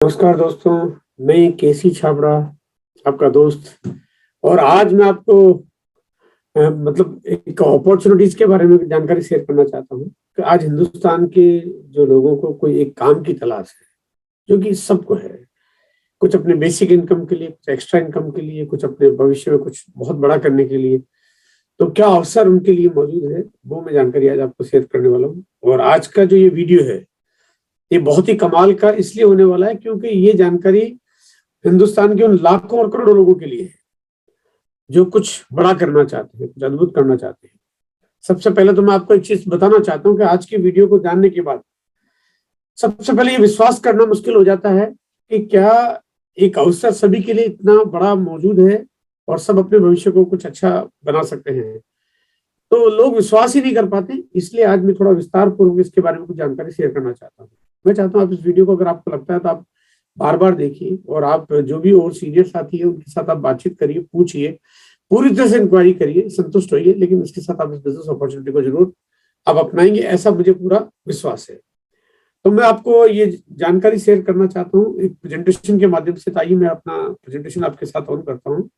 नमस्कार दोस्तों। मैं केसी छाबड़ा, आपका दोस्त। और आज मैं आपको मतलब एक अपॉर्चुनिटीज के बारे में जानकारी शेयर करना चाहता हूँ कि आज हिंदुस्तान के जो लोगों को कोई एक काम की तलाश है, जो कि सबको है। कुछ अपने बेसिक इनकम के लिए, कुछ एक्स्ट्रा इनकम के लिए, कुछ अपने भविष्य में कुछ बहुत बड़ा करने के लिए। तो क्या अवसर उनके लिए मौजूद है, वो मैं जानकारी आज आपको शेयर करने वाला हूँ। और आज का जो ये वीडियो है, ये बहुत ही कमाल का इसलिए होने वाला है क्योंकि ये जानकारी हिंदुस्तान के उन लाखों और करोड़ों लोगों के लिए है जो कुछ बड़ा करना चाहते हैं, कुछ अद्भुत करना चाहते हैं। सबसे पहले तो मैं आपको एक चीज बताना चाहता हूँ कि आज की वीडियो को जानने के बाद सबसे पहले ये विश्वास करना मुश्किल हो जाता है कि क्या एक अवसर सभी के लिए इतना बड़ा मौजूद है और सब अपने भविष्य को कुछ अच्छा बना सकते हैं। तो लोग विश्वास ही नहीं कर पाते। इसलिए आज मैं थोड़ा विस्तार पूर्वक इसके बारे में कुछ जानकारी शेयर करना चाहता हूँ। मैं चाहता हूँ आप इस वीडियो को, अगर आपको लगता है तो आप बार बार देखिए, और आप जो भी और सीनियर साथी है उनके साथ आप बातचीत करिए, पूछिए, पूरी तरह से इंक्वायरी करिए, संतुष्ट होइए, लेकिन इसके साथ आप इस बिजनेस अपॉर्चुनिटी को जरूर आप अपनाएंगे, ऐसा मुझे पूरा विश्वास है। तो मैं आपको ये जानकारी शेयर करना चाहता हूँ एक प्रेजेंटेशन के माध्यम से। तो आइए मैं अपना प्रेजेंटेशन आपके साथ ऑन करता हूँ।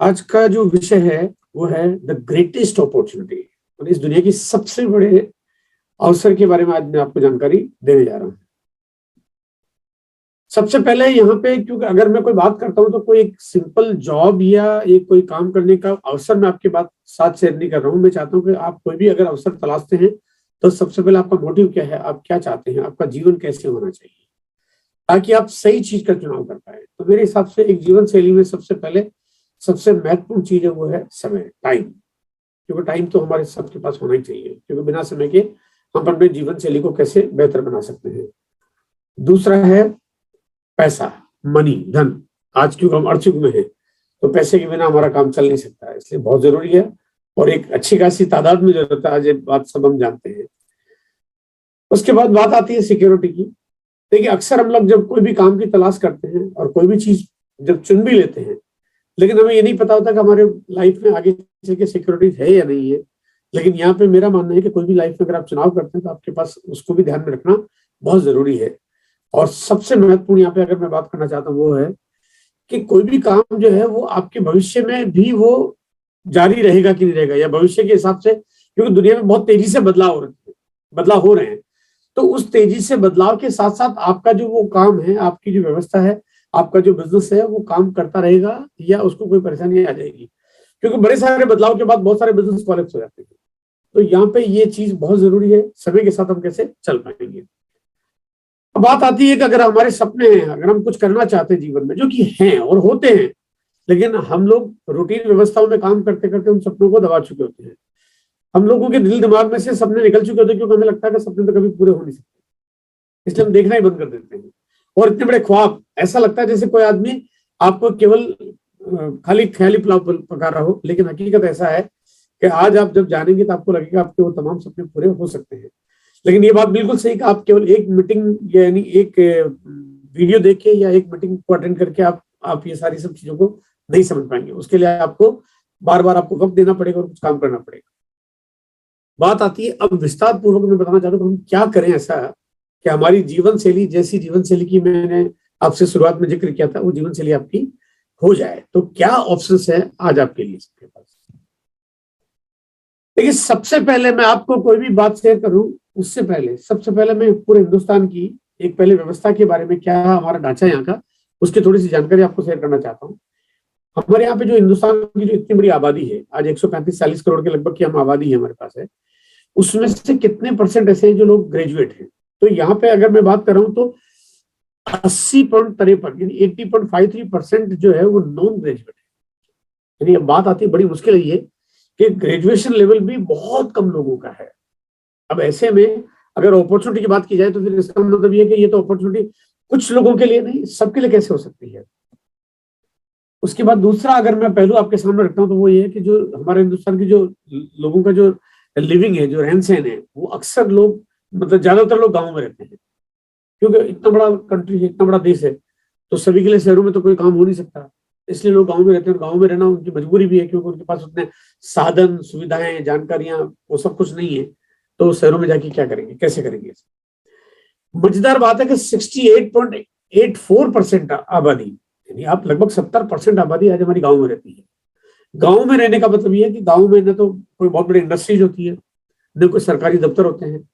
आज का जो विषय है वो है द ग्रेटेस्ट अपॉर्चुनिटी, और इस दुनिया की सबसे बड़े अवसर के बारे में आज मैं आपको जानकारी देने जा रहा हूँ। सबसे पहले यहाँ पे, क्योंकि अगर मैं कोई बात करता हूँ तो कोई एक सिंपल जॉब या एक कोई काम करने का अवसर मैं आपके बात साथ शेयर नहीं कर रहा हूँ। मैं चाहता हूँ कि आप कोई भी अगर अवसर तलाशते हैं तो सबसे पहले आपका मोटिव क्या है, आप क्या चाहते हैं, आपका जीवन कैसे होना चाहिए, ताकि आप सही चीज का चुनाव कर पाए। तो मेरे हिसाब से एक जीवन शैली में सबसे पहले सबसे महत्वपूर्ण चीज है वो है समय, टाइम। क्योंकि टाइम तो हमारे सबके पास होना ही चाहिए, क्योंकि बिना समय के हम अपने जीवन शैली को कैसे बेहतर बना सकते हैं। दूसरा है पैसा, मनी, धन। आज क्योंकि हम अर्थ युग में है तो पैसे के बिना हमारा काम चल नहीं सकता है, इसलिए बहुत जरूरी है और एक अच्छी खासी तादाद में जरूरत है। आज ये बात सब हम जानते हैं। उसके बाद बात आती है सिक्योरिटी की। देखिए, अक्सर हम लोग जब कोई भी काम की तलाश करते हैं और कोई भी चीज जब चुन भी लेते हैं, लेकिन हमें ये नहीं पता होता कि हमारे लाइफ में आगे चल के सिक्योरिटी है या नहीं है। लेकिन यहाँ पे मेरा मानना है कि कोई भी लाइफ में अगर आप चुनाव करते हैं तो आपके पास उसको भी ध्यान में रखना बहुत जरूरी है। और सबसे महत्वपूर्ण यहाँ पे अगर मैं बात करना चाहता हूँ वो है कि कोई भी काम जो है वो आपके भविष्य में भी वो जारी रहेगा कि नहीं रहेगा, या भविष्य के हिसाब से, क्योंकि दुनिया में बहुत तेजी से बदलाव हो रहे हैं। तो उस तेजी से बदलाव के साथ साथ आपका जो वो काम है, आपकी जो व्यवस्था है, आपका जो बिजनेस है, वो काम करता रहेगा या उसको कोई परेशानी आ जाएगी। क्योंकि बड़े सारे बदलाव के बाद बहुत सारे बिजनेस कॉलेप्स हो जाते हैं। तो यहाँ पे ये चीज बहुत जरूरी है, समय के साथ हम कैसे चल पाएंगे। अब बात आती है कि अगर हमारे सपने हैं, अगर हम कुछ करना चाहते हैं जीवन में, जो कि हैं और होते हैं, लेकिन हम लोग रूटीन व्यवस्थाओं में काम करते करते उन सपनों को दबा चुके होते हैं। हम लोगों के दिल दिमाग में से सपने निकल चुके होते हैं, क्योंकि हमें लगता है कि सपने तो कभी पूरे हो नहीं सकते, इसलिए हम देखना ही बंद कर देते हैं। और इतने बड़े ख्वाब, ऐसा लगता है जैसे कोई आदमी आपको केवल खाली ख्याली पुलाव पका रहा हो, लेकिन हकीकत ऐसा है कि आज आप जब जानेंगे तो आपको लगेगा आपके वो तमाम सपने पूरे हो सकते हैं। लेकिन ये बात बिल्कुल सही कि आप केवल एक मीटिंग यानी एक वीडियो देख के या एक मीटिंग को अटेंड करके आप ये सारी सब चीजों को नहीं समझ पाएंगे। उसके लिए आपको बार बार आपको वक्त देना पड़ेगा और कुछ काम करना पड़ेगा। बात आती है, अब विस्तार पूर्वक मैं बताना चाहता हूँ हम क्या करें ऐसा कि हमारी जीवन शैली, जैसी जीवन शैली की मैंने आपसे शुरुआत में जिक्र किया था, वो जीवन शैली आपकी हो जाए। तो क्या ऑप्शंस है आज आपके लिए सबके पास। देखिए, सबसे पहले मैं आपको कोई भी बात शेयर करूं उससे पहले सबसे पहले मैं पूरे हिंदुस्तान की एक पहले व्यवस्था के बारे में, क्या हमारा ढांचा यहाँ का, उसकी थोड़ी सी जानकारी आपको शेयर करना चाहता हूँ। हमारे यहाँ पे जो हिंदुस्तान की जो इतनी बड़ी आबादी है, आज 135-40 करोड़ के लगभग की हम आबादी है हमारे पास है, उसमें से कितने परसेंट ऐसे हैं जो लोग ग्रेजुएट हैं। तो यहाँ पे अगर मैं बात कर रहा हूँ तो 80.53 यानी 80.53% जो है वो नॉन ग्रेजुएट है। यानी अब बात आती है, बड़ी मुश्किल है ये कि ग्रेजुएशन लेवल भी बहुत कम लोगों का है। अब ऐसे में अगर अपॉर्चुनिटी की बात की जाए तो फिर इसका मतलब ये है कि ये तो अपॉर्चुनिटी कुछ लोगों के लिए नहीं, सबके लिए कैसे हो सकती है। उसके बाद दूसरा अगर मैं पहलू आपके सामने रखता हूँ तो वो ये है कि जो हमारे हिंदुस्तान की जो लोगों का जो लिविंग है, जो रहन सहन है, वो अक्सर लोग, मतलब ज्यादातर लोग गाँव में रहते हैं। क्योंकि इतना बड़ा कंट्री है, इतना बड़ा देश है, तो सभी के लिए शहरों में तो कोई काम हो नहीं सकता। इसलिए लोग गांव में रहते हैं। गांव में रहना उनकी मजबूरी भी है, क्योंकि उनके पास उतने साधन, सुविधाएं, जानकारियां, वो सब कुछ नहीं है। तो शहरों में जाके क्या करेंगे, कैसे करेंगे? मजेदार बात है कि 68.84% आबादी, यानी आप लगभग 70% आबादी आज हमारी गांव में रहती है। गांव में रहने का मतलब ये है कि गांव में न तो कोई बहुत बड़ी इंडस्ट्रीज होती है, न कोई सरकारी दफ्तर होते हैं,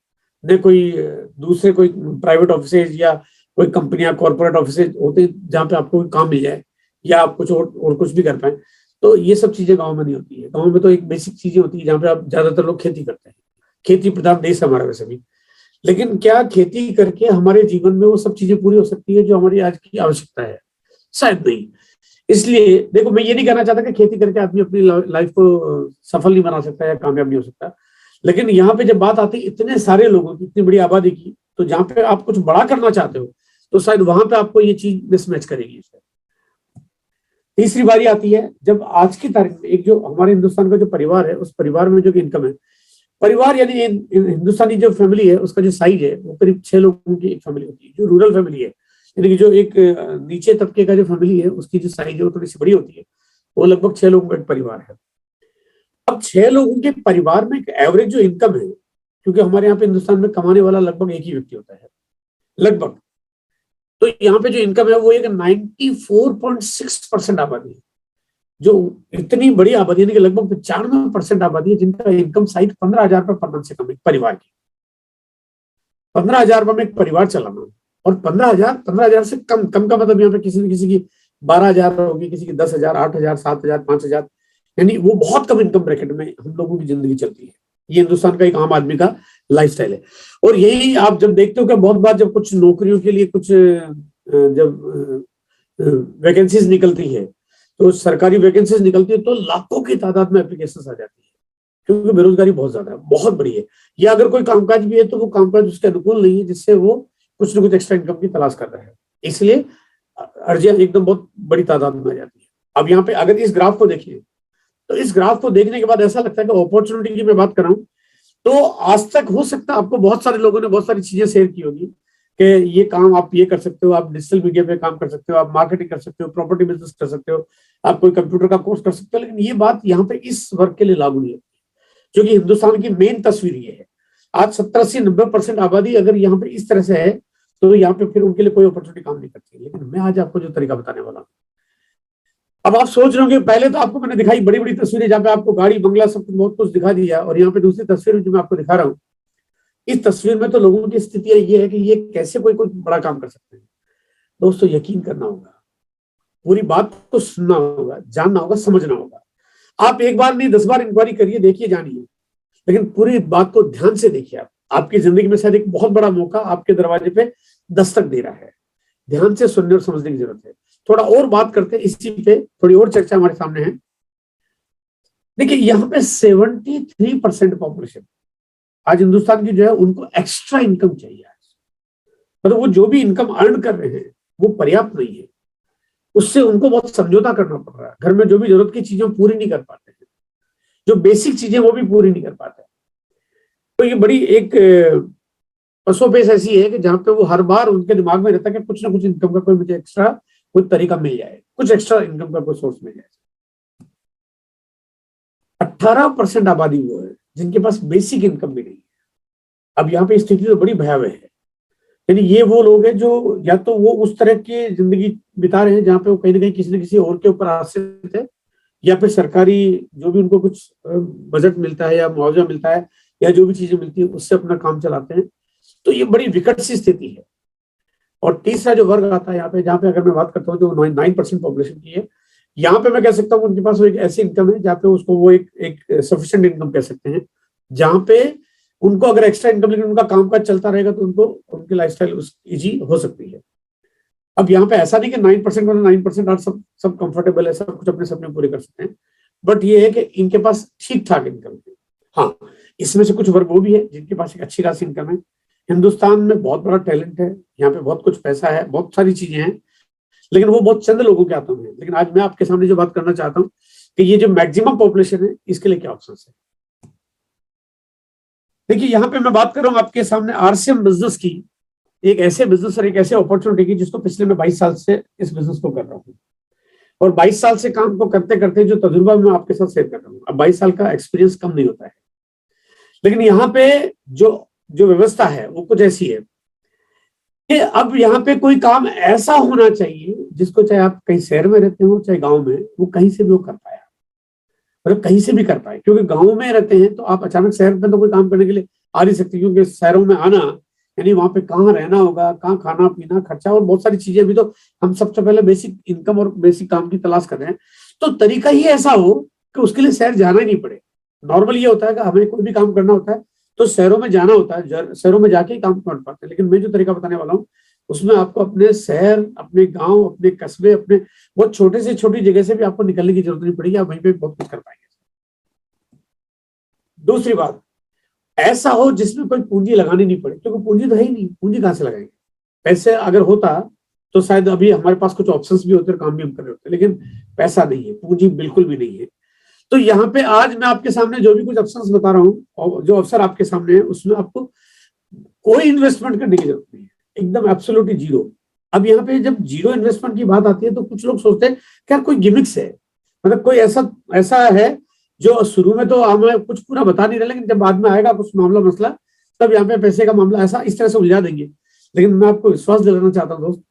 न कोई दूसरे कोई प्राइवेट ऑफिसेज या कोई कंपनियां, कॉर्पोरेट ऑफिसेज होते हैं जहाँ पे आपको काम मिल जाए या आप कुछ और कुछ भी कर पाए। तो ये सब चीजें गांव में नहीं होती है। गांव में तो एक बेसिक चीजें होती है जहाँ पे आप ज्यादातर लोग खेती करते हैं। खेती प्रधान देश हमारा वैसे भी, लेकिन क्या खेती करके हमारे जीवन में वो सब चीजें पूरी हो सकती है जो हमारी आज की आवश्यकता है? शायद नहीं। इसलिए देखो, मैं ये नहीं कहना चाहता कि खेती करके आदमी अपनी लाइफ को सफल नहीं बना सकता या कामयाब नहीं हो सकता, लेकिन यहाँ पे जब बात आती है इतने सारे लोगों की, इतनी बड़ी आबादी की, तो जहाँ पे आप कुछ बड़ा करना चाहते हो तो शायद वहां पे आपको ये चीज मिसमैच करेगी। तीसरी बारी आती है जब आज की तारीख में एक जो हमारे हिंदुस्तान का जो परिवार है, उस परिवार में जो इनकम है, परिवार यानी हिंदुस्तानी जो फैमिली है उसका जो साइज है वो करीब 6 लोगों की एक फैमिली होती है। जो रूरल फैमिली है, यानी कि जो एक नीचे तबके का जो फैमिली है, उसकी जो साइज है वो थोड़ी सी बड़ी होती है। वो लगभग 6 लोगों का एक परिवार है। अब 6 लोगों के परिवार में एक एवरेज जो इनकम है, क्योंकि हमारे यहाँ पे हिंदुस्तान में कमाने वाला लगभग एक ही व्यक्ति होता है लगभग, तो यहाँ पे जो इनकम है वो एक 94.6% आबादी है। जो इतनी बड़ी आबादी, यानी कि लगभग 95% आबादी है जिनका इनकम साइट 15,000 रुपए पर मंथ से कम है। परिवार की 15,000 रुपए में एक परिवार चलाना, और 15,000 से कम कम का मतलब यहाँ पे किसी न किसी की 12,000 होगी, किसी की 10,000, 8,000, 7,000, 5,000, यानी वो बहुत कम इनकम ब्रैकेट में हम लोगों की जिंदगी चलती है। ये हिंदुस्तान का एक आम आदमी का लाइफस्टाइल है। और यही आप जब देखते हो कि बहुत बार जब कुछ नौकरियों के लिए कुछ जब वैकेंसीज निकलती है, तो सरकारी वैकेंसीज निकलती है तो लाखों की तादाद में एप्लीकेशन आ जाती है, क्योंकि बेरोजगारी बहुत ज्यादा है, बहुत बड़ी है। या अगर कोई कामकाज भी है तो वो कामकाज उसके अनुकूल नहीं है, जिससे वो कुछ ना कुछ एक्स्ट्रा इनकम की तलाश कर रहा है। इसलिए अर्जियां एकदम बहुत बड़ी तादाद में आ जाती है। अब यहाँ पे अगर इस ग्राफ को देखिए, तो इस ग्राफ को देखने के बाद ऐसा लगता है कि अपॉर्चुनिटी की मैं बात कर रहा हूँ, तो आज तक हो सकता है आपको बहुत सारे लोगों ने बहुत सारी चीजें शेयर की होगी कि ये काम आप ये कर सकते हो, आप डिजिटल मीडिया पे काम कर सकते हो, आप मार्केटिंग कर सकते हो, प्रॉपर्टी बिजनेस कर सकते हो, आप कोई कंप्यूटर का कोर्स कर सकते हो। लेकिन ये बात यहाँ पे इस वर्ग के लिए लागू नहीं है, क्योंकि हिंदुस्तान की मेन तस्वीर ये है। आज 70-80-90% आबादी अगर यहाँ पे इस तरह से है, तो यहाँ पे फिर उनके लिए कोई अपॉर्चुनिटी काम नहीं करती। लेकिन मैं आज आपको जो तरीका बताने वाला हूँ, अब आप सोच रहे होंगे, पहले तो आपको मैंने दिखाई बड़ी बड़ी तस्वीरें जहाँ पे आपको गाड़ी बंगला सब कुछ बहुत कुछ दिखा दिया, और यहाँ पे दूसरी तस्वीर जो मैं आपको दिखा रहा हूँ, इस तस्वीर में तो लोगों की स्थिति ये है कि ये कैसे कोई कोई बड़ा काम कर सकते हैं। दोस्तों, यकीन करना होगा, पूरी बात को सुनना होगा, जानना होगा, समझना होगा। आप एक बार नहीं 10 बार इंक्वायरी करिए, देखिए, जानिए, लेकिन पूरी बात को ध्यान से देखिए। आप आपकी जिंदगी में शायद एक बहुत बड़ा मौका आपके दरवाजे पे दस्तक दे रहा है। ध्यान से सुनने और समझने की जरूरत है। थोड़ा और बात करते हैं इसी पे, थोड़ी और चर्चा हमारे सामने है। देखिए, यहाँ पे 73% पॉपुलेशन आज हिंदुस्तान की जो है, उनको एक्स्ट्रा इनकम चाहिए। मतलब वो जो भी इनकम अर्न कर रहे हैं वो पर्याप्त नहीं है, उससे उनको बहुत समझौता करना पड़ रहा है। घर में जो भी जरूरत की चीजें पूरी नहीं कर पाते हैं, जो बेसिक चीजें वो भी पूरी नहीं कर पाते। तो ये बड़ी एक पसोपेश ऐसी है कि जहां पे वो हर बार उनके दिमाग में रहता है कि कुछ ना कुछ इनकम का कोई मुझे एक्स्ट्रा कोई तरीका मिल जाए, कुछ एक्स्ट्रा इनकम का कोई सोर्स मिल जाए। 18% आबादी वो है जिनके पास बेसिक इनकम भी नहीं है। अब यहाँ पे स्थिति तो बड़ी भयावह है। यानी ये वो लोग हैं जो या तो वो उस तरह की जिंदगी बिता रहे हैं जहाँ पे वो कहीं ना कहीं किसी न किसी और के ऊपर आश्रित है, या फिर सरकारी जो भी उनको कुछ बजट मिलता है या मुआवजा मिलता है या जो भी चीजें मिलती है उससे अपना काम चलाते हैं। तो ये बड़ी विकट सी स्थिति है। और तीसरा जो वर्ग आता है यहाँ पे, जहाँ पे अगर मैं बात करता हूँ जो 9% पॉपुलेशन की है, यहाँ पे मैं कह सकता हूँ उनके पास वो एक ऐसी इनकम है जहाँ पे उसको वो एक सफिशिएंट इनकम कह सकते हैं, जहाँ पे उनको अगर एक्स्ट्रा इनकम, लेकिन उनका कामकाज चलता रहेगा तो उनको उनकी लाइफस्टाइल इजी हो सकती है। अब यहाँ पे ऐसा नहीं कि 9% में 9% आज सब कंफर्टेबल है, सब कुछ अपने सपने पूरे कर सकते हैं, बट ये है कि इनके पास ठीक ठाक इनकम है। हाँ, इसमें से कुछ वर्ग वो भी है जिनके पास एक अच्छी खासी इनकम है। हिंदुस्तान में बहुत बड़ा टैलेंट है, यहाँ पे बहुत कुछ पैसा है, बहुत सारी चीजें हैं, लेकिन वो बहुत चंद लोगों के हाथों में है। लेकिन आज मैं आपके सामने जो बात करना चाहता हूँ कि ये जो मैक्सिमम पॉपुलेशन है, इसके लिए क्या ऑप्शन है। देखिए, यहाँ पे मैं बात कर रहा हूँ आपके सामने आरसीएम बिजनेस की, एक ऐसे बिजनेस और एक ऐसे अपॉर्चुनिटी की जिसको पिछले मैं 22 साल से इस बिजनेस को कर रहा हूँ। और 22 साल से काम को करते करते जो तजुर्बा मैं आपके साथ शेयर कर रहा हूँ, अब 22 साल का एक्सपीरियंस कम नहीं होता है। लेकिन यहाँ पे जो जो व्यवस्था है वो कुछ ऐसी है कि अब यहाँ पे कोई काम ऐसा होना चाहिए जिसको चाहे आप कहीं शहर में रहते हो चाहे गांव में, वो कहीं से भी वो कर पाया, मतलब कहीं से भी कर पाए। क्योंकि गांव में रहते हैं तो आप अचानक शहर में तो कोई काम करने के लिए आ नहीं सकते, क्योंकि शहरों में आना यानी वहां पे कहाँ रहना होगा, कहाँ खाना पीना खर्चा और बहुत सारी चीजें भी, तो हम सबसे पहले बेसिक इनकम और बेसिक काम की तलाश कर रहे हैं। तो तरीका ही ऐसा हो कि उसके लिए शहर जाना ही नहीं पड़े। नॉर्मल ये होता है कि हमें कोई भी काम करना होता है तो शहरों में जाना होता है, शहरों में जाके ही काम कर पाते हैं। लेकिन मैं जो तरीका बताने वाला हूँ उसमें आपको अपने शहर, अपने गांव, अपने कस्बे, अपने बहुत छोटे से छोटी जगह से भी आपको निकलने की जरूरत नहीं पड़ेगी, आप वहीं पे बहुत कुछ कर पाएंगे। दूसरी बात, ऐसा हो जिसमें कोई पूंजी लगानी नहीं पड़े, क्योंकि पूंजी तो है ही नहीं, पूंजी कहां से लगाएंगे। पैसे अगर होता तो शायद अभी हमारे पास कुछ ऑप्शंस भी होते और काम भी हम कर रहे होते, लेकिन पैसा नहीं है, पूंजी बिल्कुल भी नहीं है। तो यहाँ पे आज मैं आपके सामने जो भी कुछ ऑप्शंस बता रहा हूँ और जो अवसर आपके सामने है उसमें आपको कोई इन्वेस्टमेंट करने की जरूरत नहीं है, एकदम एब्सोल्युटली जीरो। अब यहाँ पे जब जीरो इन्वेस्टमेंट की बात आती है तो कुछ लोग सोचते हैं क्या कोई गिमिक्स है, मतलब कोई ऐसा ऐसा है जो शुरू में तो हमें कुछ पूरा बता नहीं रहे, लेकिन जब बाद में आएगा कुछ मामला मसला तब यहाँ पे पैसे का मामला ऐसा इस तरह से उलझा देंगे। लेकिन मैं आपको विश्वास दिलाना चाहता हूँ दोस्त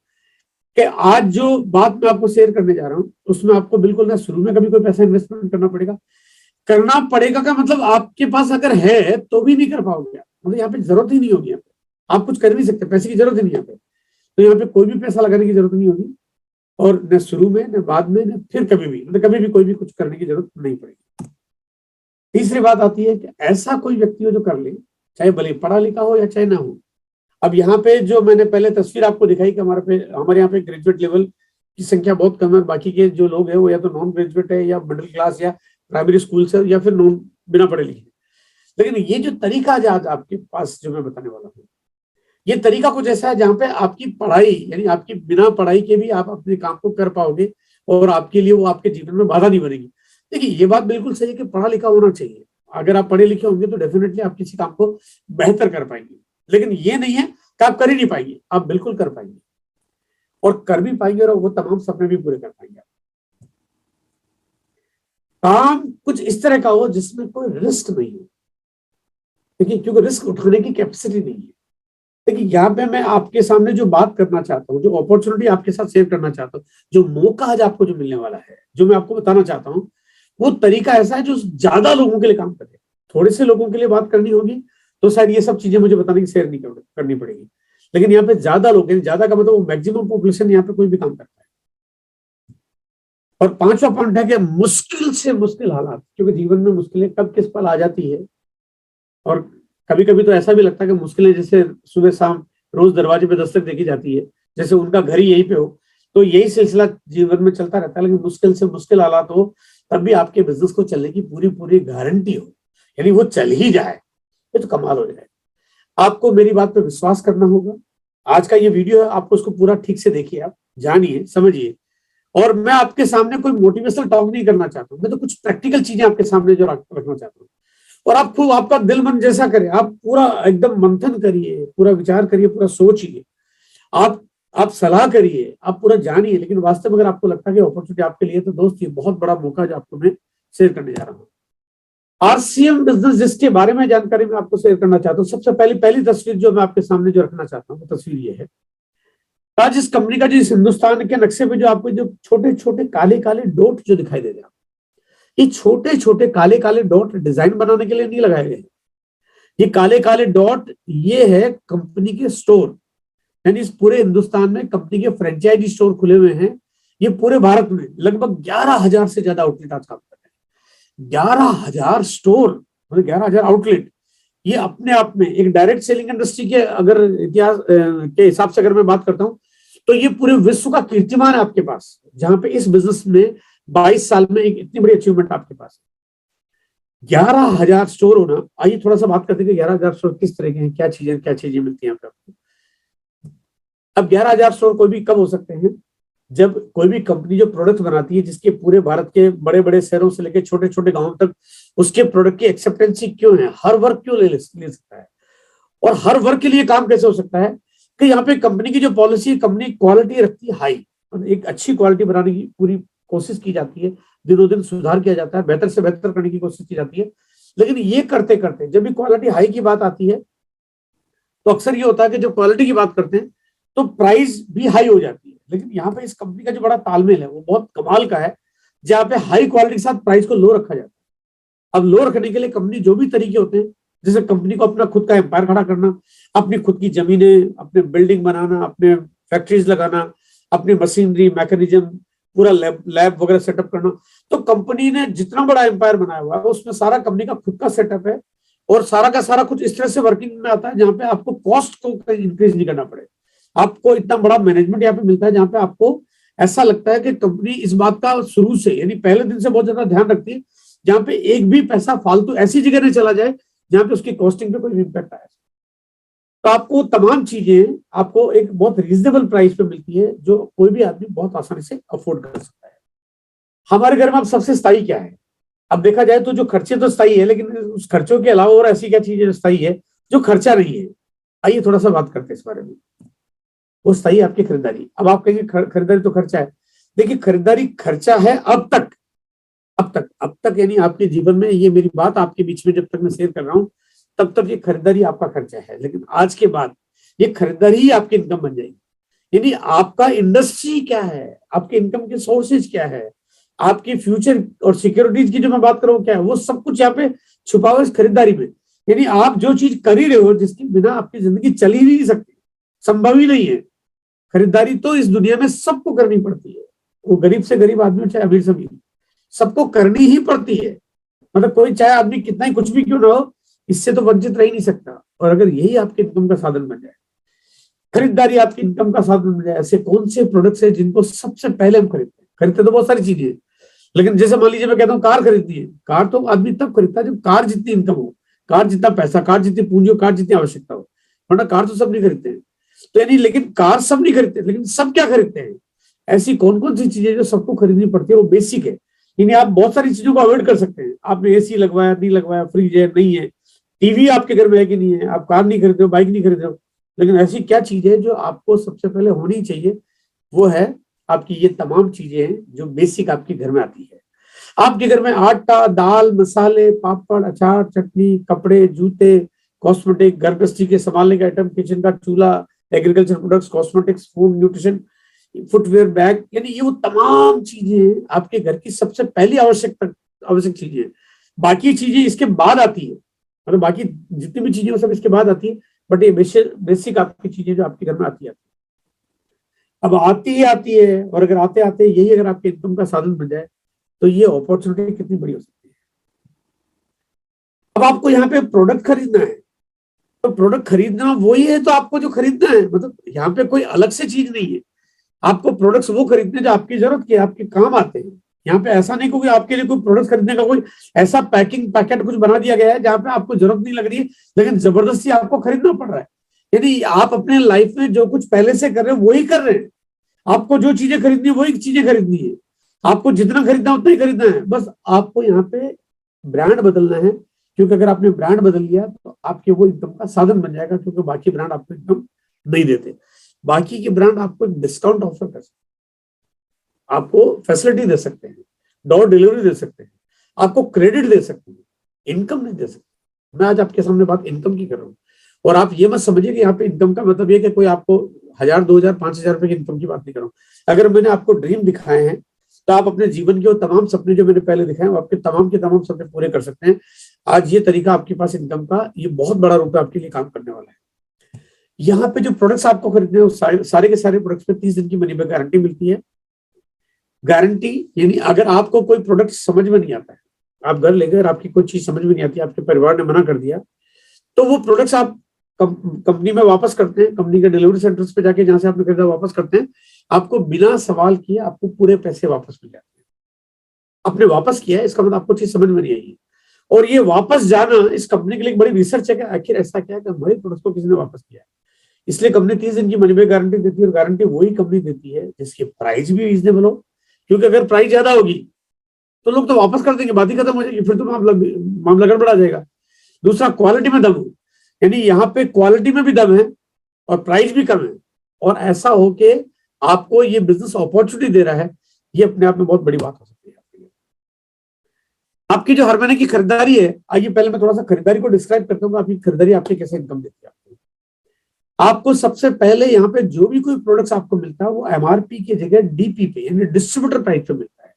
कि आज जो बात मैं आपको शेयर करने जा रहा हूँ उसमें आपको बिल्कुल ना शुरू में कभी कोई पैसा इन्वेस्टमेंट करना पड़ेगा का मतलब आपके पास अगर है तो भी नहीं कर पाओगे, मतलब यहाँ पे जरूरत ही नहीं होगी, यहाँ पे आप कुछ कर नहीं सकते, पैसे की जरूरत ही नहीं यहाँ पे। तो यहाँ पे कोई भी पैसा लगाने की जरूरत नहीं होगी और न शुरू में न बाद में न फिर कभी भी, मतलब कभी भी कोई भी कुछ करने की जरूरत नहीं पड़ेगी। तीसरी बात आती है कि ऐसा कोई व्यक्ति हो जो कर ले, चाहे भले पढ़ा लिखा हो या चाहे ना हो। अब यहाँ पे जो मैंने पहले तस्वीर आपको दिखाई कि हमारे यहाँ पे ग्रेजुएट लेवल की संख्या बहुत कम है, बाकी के जो लोग हैं वो या तो नॉन ग्रेजुएट है या मिडिल क्लास या प्राइमरी स्कूल से या फिर नॉन बिना पढ़े लिखे। लेकिन ये जो तरीका आज आपके पास जो मैं बताने वाला हूँ, ये तरीका कुछ ऐसा है जहाँ पे आपकी पढ़ाई यानी आपकी बिना पढ़ाई के भी आप अपने काम को कर पाओगे और आपके लिए वो आपके जीवन में बाधा नहीं बनेगी। देखिए ये बात बिल्कुल सही है कि पढ़ा लिखा होना चाहिए, अगर आप पढ़े लिखे होंगे तो डेफिनेटली आप किसी काम को बेहतर कर पाएंगे। लेकिन ये नहीं है कि आप कर ही नहीं पाएंगे, आप बिल्कुल कर पाएंगे और कर भी पाएंगे और वो तमाम सपने भी पूरे कर पाएंगे। काम कुछ इस तरह का हो जिसमें कोई रिस्क नहीं हो, देखिए क्योंकि रिस्क उठाने की कैपेसिटी नहीं है। देखिए यहाँ पे मैं आपके सामने जो बात करना चाहता हूँ, जो अपॉर्चुनिटी आपके साथ शेयर करना चाहता हूँ, जो मौका आज आपको जो मिलने वाला है, जो मैं आपको बताना चाहता हूँ, वो तरीका ऐसा है जो ज्यादा लोगों के लिए काम करे। थोड़े से लोगों के लिए बात करनी होगी तो शायद ये सब चीजें मुझे बताने की शेयर नहीं करनी पड़ेगी, लेकिन यहाँ पे ज्यादा लोग हैं, ज्यादा का मतलब वो मैक्सिमम पॉपुलेशन यहाँ पे कोई भी काम करता है। और पांचवा पॉइंट है कि मुश्किल से मुश्किल हालात, क्योंकि जीवन में मुश्किलें कब किस पल आ जाती है और कभी कभी तो ऐसा भी लगता है कि मुश्किलें जैसे सुबह शाम रोज दरवाजे पे दस्तक देखी जाती है, जैसे उनका घर ही यहीं पे हो। तो यही सिलसिला जीवन में चलता रहता है, लेकिन मुश्किल से मुश्किल हालात हो तब भी आपके बिजनेस को चलने की पूरी पूरी गारंटी हो, यानी वो चल ही जाए, ये तो कमाल हो जाए। आपको मेरी बात पे विश्वास करना होगा। आज का ये वीडियो है, आपको उसको पूरा ठीक से देखिए, आप जानिए समझिए। और मैं आपके सामने कोई मोटिवेशनल टॉक नहीं करना चाहता हूँ, मैं तो कुछ प्रैक्टिकल चीजें आपके सामने जो रखना चाहता हूँ। और आप खूब आपका दिल मन जैसा करे, आप पूरा एकदम मंथन करिए, पूरा विचार करिए, पूरा सोचिए, आप सलाह करिए, आप पूरा जानिए। लेकिन वास्तव में अगर आपको लगता है कि अपॉर्चुनिटी आपके लिए, तो दोस्त ये बहुत बड़ा मौका जो आपको मैं शेयर करने जा रहा हूँ। आरसीएम बिजनेस जिसके बारे में जानकारी मैं आपको शेयर करना चाहता हूँ, सबसे पहली तस्वीर जो मैं आपके सामने जो रखना चाहता हूँ, वो तस्वीर ये है। आज इस कंपनी का जो इस हिंदुस्तान के नक्शे पे जो आपको जो छोटे छोटे काले काले डॉट जो दिखाई दे रहे हैं, ये छोटे छोटे काले काले डॉट डिजाइन बनाने के लिए नहीं लगाए गए। ये काले काले डॉट ये है कंपनी के स्टोर, यानी इस पूरे हिंदुस्तान में कंपनी के फ्रेंचाइजी स्टोर खुले हुए हैं। ये पूरे भारत में लगभग 11,000 से ज्यादा आउटलेट आज काम कर रहे हैं। 11,000 स्टोर, मतलब 11,000 आउटलेट, ये अपने आप में एक डायरेक्ट सेलिंग इंडस्ट्री के अगर इतिहास के हिसाब से अगर मैं बात करता हूं तो ये पूरे विश्व का कीर्तिमान है आपके पास, जहां पे इस बिजनेस में 22 साल में एक इतनी बड़ी अचीवमेंट आपके पास है। 11,000 स्टोर होना। आइए थोड़ा सा बात करते हैं कि 11,000 स्टोर किस तरह के हैं, क्या चीजें मिलती हैं आपको। अब 11,000 स्टोर कोई भी कब हो सकते हैं, जब कोई भी कंपनी जो प्रोडक्ट बनाती है जिसके पूरे भारत के बड़े बड़े शहरों से लेकर छोटे छोटे गांवों तक उसके प्रोडक्ट की एक्सेप्टेंसी क्यों है, हर वर्ग क्यों ले सकता है, और हर वर्ग के लिए काम कैसे हो सकता है कि यहाँ पे कंपनी की जो पॉलिसी, कंपनी क्वालिटी रखती है हाई, एक अच्छी क्वालिटी बनाने की पूरी कोशिश की जाती है, दिनों दिन सुधार किया जाता है, बेहतर से बेहतर करने की कोशिश की जाती है। लेकिन ये करते करते जब भी क्वालिटी हाई की बात आती है तो अक्सर ये होता है कि जब क्वालिटी की बात करते हैं तो प्राइस भी हाई हो जाती है। लेकिन यहाँ पे इस कंपनी का जो बड़ा तालमेल है वो बहुत कमाल का है, जहाँ पे हाई क्वालिटी के साथ प्राइस को लो रखा जाता है। अब लो रखने के लिए कंपनी जो भी तरीके होते हैं, जैसे कंपनी को अपना खुद का एम्पायर खड़ा करना, अपनी खुद की जमीनें, अपने बिल्डिंग बनाना, अपने फैक्ट्रीज लगाना, अपनी मशीनरी, मैकेनिज्म, पूरा लैब लैब वगैरह सेटअप करना। तो कंपनी ने जितना बड़ा एम्पायर बनाया हुआ है उसमें सारा कंपनी का खुद का सेटअप है, और सारा का सारा कुछ इस तरह से वर्किंग में आता है जहां पे आपको कॉस्ट को इंक्रीज नहीं करना पड़े। आपको इतना बड़ा मैनेजमेंट यहाँ पे मिलता है जहां पे आपको ऐसा लगता है कि कंपनी इस बात का शुरू से यानी पहले दिन से बहुत ज्यादा ध्यान रखती है, जहां पे एक भी पैसा फालतू ऐसी जगह नहीं चला जाए जहां पे उसकी कॉस्टिंग पे कोई इम्पैक्ट आए। तो आपको तमाम चीजें आपको एक बहुत रीजनेबल प्राइस पे मिलती है, जो कोई भी आदमी बहुत आसानी से अफोर्ड कर सकता है। हमारे घर में अब सबसे स्थायी क्या है? अब देखा जाए तो जो खर्चे तो स्थायी है, लेकिन उस खर्चों के अलावा और ऐसी क्या चीजें स्थायी है जो खर्चा नहीं है? आइए थोड़ा सा बात करते हैं इस बारे में। वो स्थायी है आपकी खरीदारी। अब आप कहेंगे खरीदारी तो खर्चा है। देखिए, खरीदारी खर्चा है अब तक यानी आपके जीवन में, ये मेरी बात आपके बीच में जब तक मैं शेयर कर रहा हूं तब तक ये खरीदारी आपका खर्चा है। लेकिन आज के बाद ये खरीदारी ही आपकी इनकम बन जाएगी। यानी आपका इंडस्ट्री क्या है, आपके इनकम के सोर्सेज क्या है, आपकी फ्यूचर और सिक्योरिटीज की जो मैं बात कर रहा हूँ क्या है, वो सब कुछ यहाँ पे छुपा हुआ इस खरीदारी में। यानी आप जो चीज कर ही रहे हो जिसके बिना आपकी जिंदगी चल ही नहीं सकती, संभव ही नहीं है। खरीदारी तो इस दुनिया में सबको करनी पड़ती है, वो गरीब से गरीब आदमी चाहे अमीर से अमीर, सबको करनी ही पड़ती है। मतलब कोई चाहे आदमी कितना ही कुछ भी क्यों ना हो, इससे तो वंचित रह ही नहीं सकता। और अगर यही आपके इनकम का साधन बन जाए, खरीदारी आपकी इनकम का साधन बन जाए, ऐसे कौन से प्रोडक्ट्स है जिनको सबसे पहले हम खरीदते हैं? खरीदते तो बहुत सारी चीजें हैं, लेकिन जैसे मान लीजिए मैं कहता हूँ कार खरीदनी है, कार तो आदमी तब खरीदता है जब कार जितनी इनकम हो, कार जितना पैसा, कार जितनी पूंजी हो, कार जितनी आवश्यकता हो, वरना कार तो सब नहीं खरीदते हैं। तो यानी लेकिन कार सब नहीं खरीदते, लेकिन सब क्या खरीदते हैं? ऐसी कौन कौन सी चीजें जो सबको खरीदनी पड़ती है, वो बेसिक है। यानी आप बहुत सारी चीजों को अवॉइड कर सकते हैं। आपने एसी लगवाया नहीं लगवाया, फ्रिज है नहीं है, टीवी आपके घर में है कि नहीं है, आप कार नहीं खरीदते हो, बाइक नहीं खरीदते हो, लेकिन ऐसी क्या चीज है जो आपको सबसे पहले होनी चाहिए? वो है आपकी ये तमाम चीजें हैं जो बेसिक आपके घर में आती है। आपके घर में आटा, दाल, मसाले, पापड़, अचार, चटनी, कपड़े, जूते, कॉस्मेटिक, घर गृहस्थी के संभालने के आइटम, किचन का चूल्हा, agriculture products, cosmetics, food, nutrition, footwear, bag, यानी ये वो तमाम चीजें आपके घर की सबसे पहली आवश्यक चीजें हैं। बाकी चीजें इसके बाद आती है, मतलब बाकी जितनी भी चीजें वो सब इसके बाद आती है, बट ये बेसिक आपकी चीजें जो आपके घर में आती है। अब आती ही आती है, और अगर आते आते यही अगर आपके इनकम का साधन बन जाए तो ये अपॉर्चुनिटी कितनी बड़ी हो सकती है। अब आपको यहाँ पे प्रोडक्ट खरीदना है, तो प्रोडक्ट खरीदना वही है तो आपको जो खरीदना है, मतलब यहाँ पे कोई अलग से चीज नहीं है। आपको प्रोडक्ट्स वो खरीदने जो आपकी जरूरत के, आपके काम आते हैं। यहाँ पे ऐसा नहीं क्योंकि आपके लिए कोई प्रोडक्ट खरीदने का कोई ऐसा पैकिंग पैकेट कुछ बना दिया गया है जहाँ पे आपको जरूरत नहीं लग रही है, लेकिन जबरदस्ती आपको खरीदना पड़ रहा है। यानी आप अपने लाइफ में जो कुछ पहले से कर रहे हो वही कर रहे हैं। आपको जो चीजें खरीदनी है वही चीजें खरीदनी है, आपको जितना खरीदना उतना ही खरीदना है। बस आपको यहाँ पे ब्रांड बदलना है, क्योंकि अगर आपने ब्रांड बदल लिया तो आपके वो इनकम का साधन बन जाएगा, क्योंकि बाकी ब्रांड आपको इनकम नहीं देते। बाकी के ब्रांड आपको डिस्काउंट ऑफर कर सकते हैं, आपको फैसिलिटी दे सकते हैं, डोर डिलीवरी दे सकते हैं, आपको क्रेडिट दे सकते हैं, इनकम नहीं दे सकते। मैं आज आपके सामने बात इनकम की कर रहा हूँ, और आप ये मत समझिए कि यहाँ पे इनकम का मतलब ये कि कोई आपको 1000, 2000, 5000 रुपए की इनकम की बात नहीं कर रहा हूँ। अगर मैंने आपको ड्रीम दिखाए हैं तो आप अपने जीवन के वो तमाम सपने जो मैंने पहले दिखाए, वो आपके तमाम के तमाम सपने पूरे कर सकते हैं। आज ये तरीका आपके पास इनकम का, ये बहुत बड़ा रूप है, आपके लिए काम करने वाला है। यहाँ पे जो प्रोडक्ट्स आपको खरीदने हैं, सारे के सारे प्रोडक्ट्स पे 30 दिन की मनी बैक गारंटी मिलती है। गारंटी यानी अगर आपको कोई प्रोडक्ट समझ में नहीं आता है, आप घर ले गए, आपकी कोई चीज समझ में नहीं आती, आपके परिवार ने मना कर दिया, तो वो प्रोडक्ट्स आप कंपनी में वापस करते हैं, कंपनी के डिलीवरी सेंटर्स पे जाके जहां से आपने खरीदा वापस करते हैं, आपको बिना सवाल किए आपको पूरे पैसे वापस मिल जाते हैं। आपने वापस किया है, इसका मतलब आपको चीज समझ में नहीं आई। और ये वापस जाना इस कंपनी के लिए एक बड़ी रिसर्च है कि आखिर ऐसा क्या है कि हमारे प्रोडक्ट को किसी ने वापस किया है। इसलिए कंपनी 30 दिन की मनी बैक गारंटी देती है, और गारंटी वही कंपनी देती है जिसकी प्राइस भी रीजनेबल हो, क्योंकि अगर प्राइस ज्यादा होगी तो लोग तो वापस कर देंगे, बात ही खत्म हो जाएगी, फिर तो मामला गड़बड़ा जाएगा। दूसरा, क्वालिटी में दम हो, यानी यहाँ पे क्वालिटी में भी दम है और प्राइस भी कम है, और ऐसा हो के आपको ये बिजनेस अपॉर्चुनिटी दे रहा है ये अपने आप में बहुत बड़ी बात हो सकती है आपके लिए। आपकी जो हर महीने की खरीदारी है, आइए पहले मैं थोड़ा सा खरीदारी को डिस्क्राइब करता हूँ, आपकी खरीदारी आपकी कैसे इनकम देती है आपको। आपको सबसे पहले यहाँ पे जो भी कोई प्रोडक्ट्स आपको मिलता है वो एमआरपी की जगह डीपी पे यानी डिस्ट्रीब्यूटर प्राइस पे मिलता है।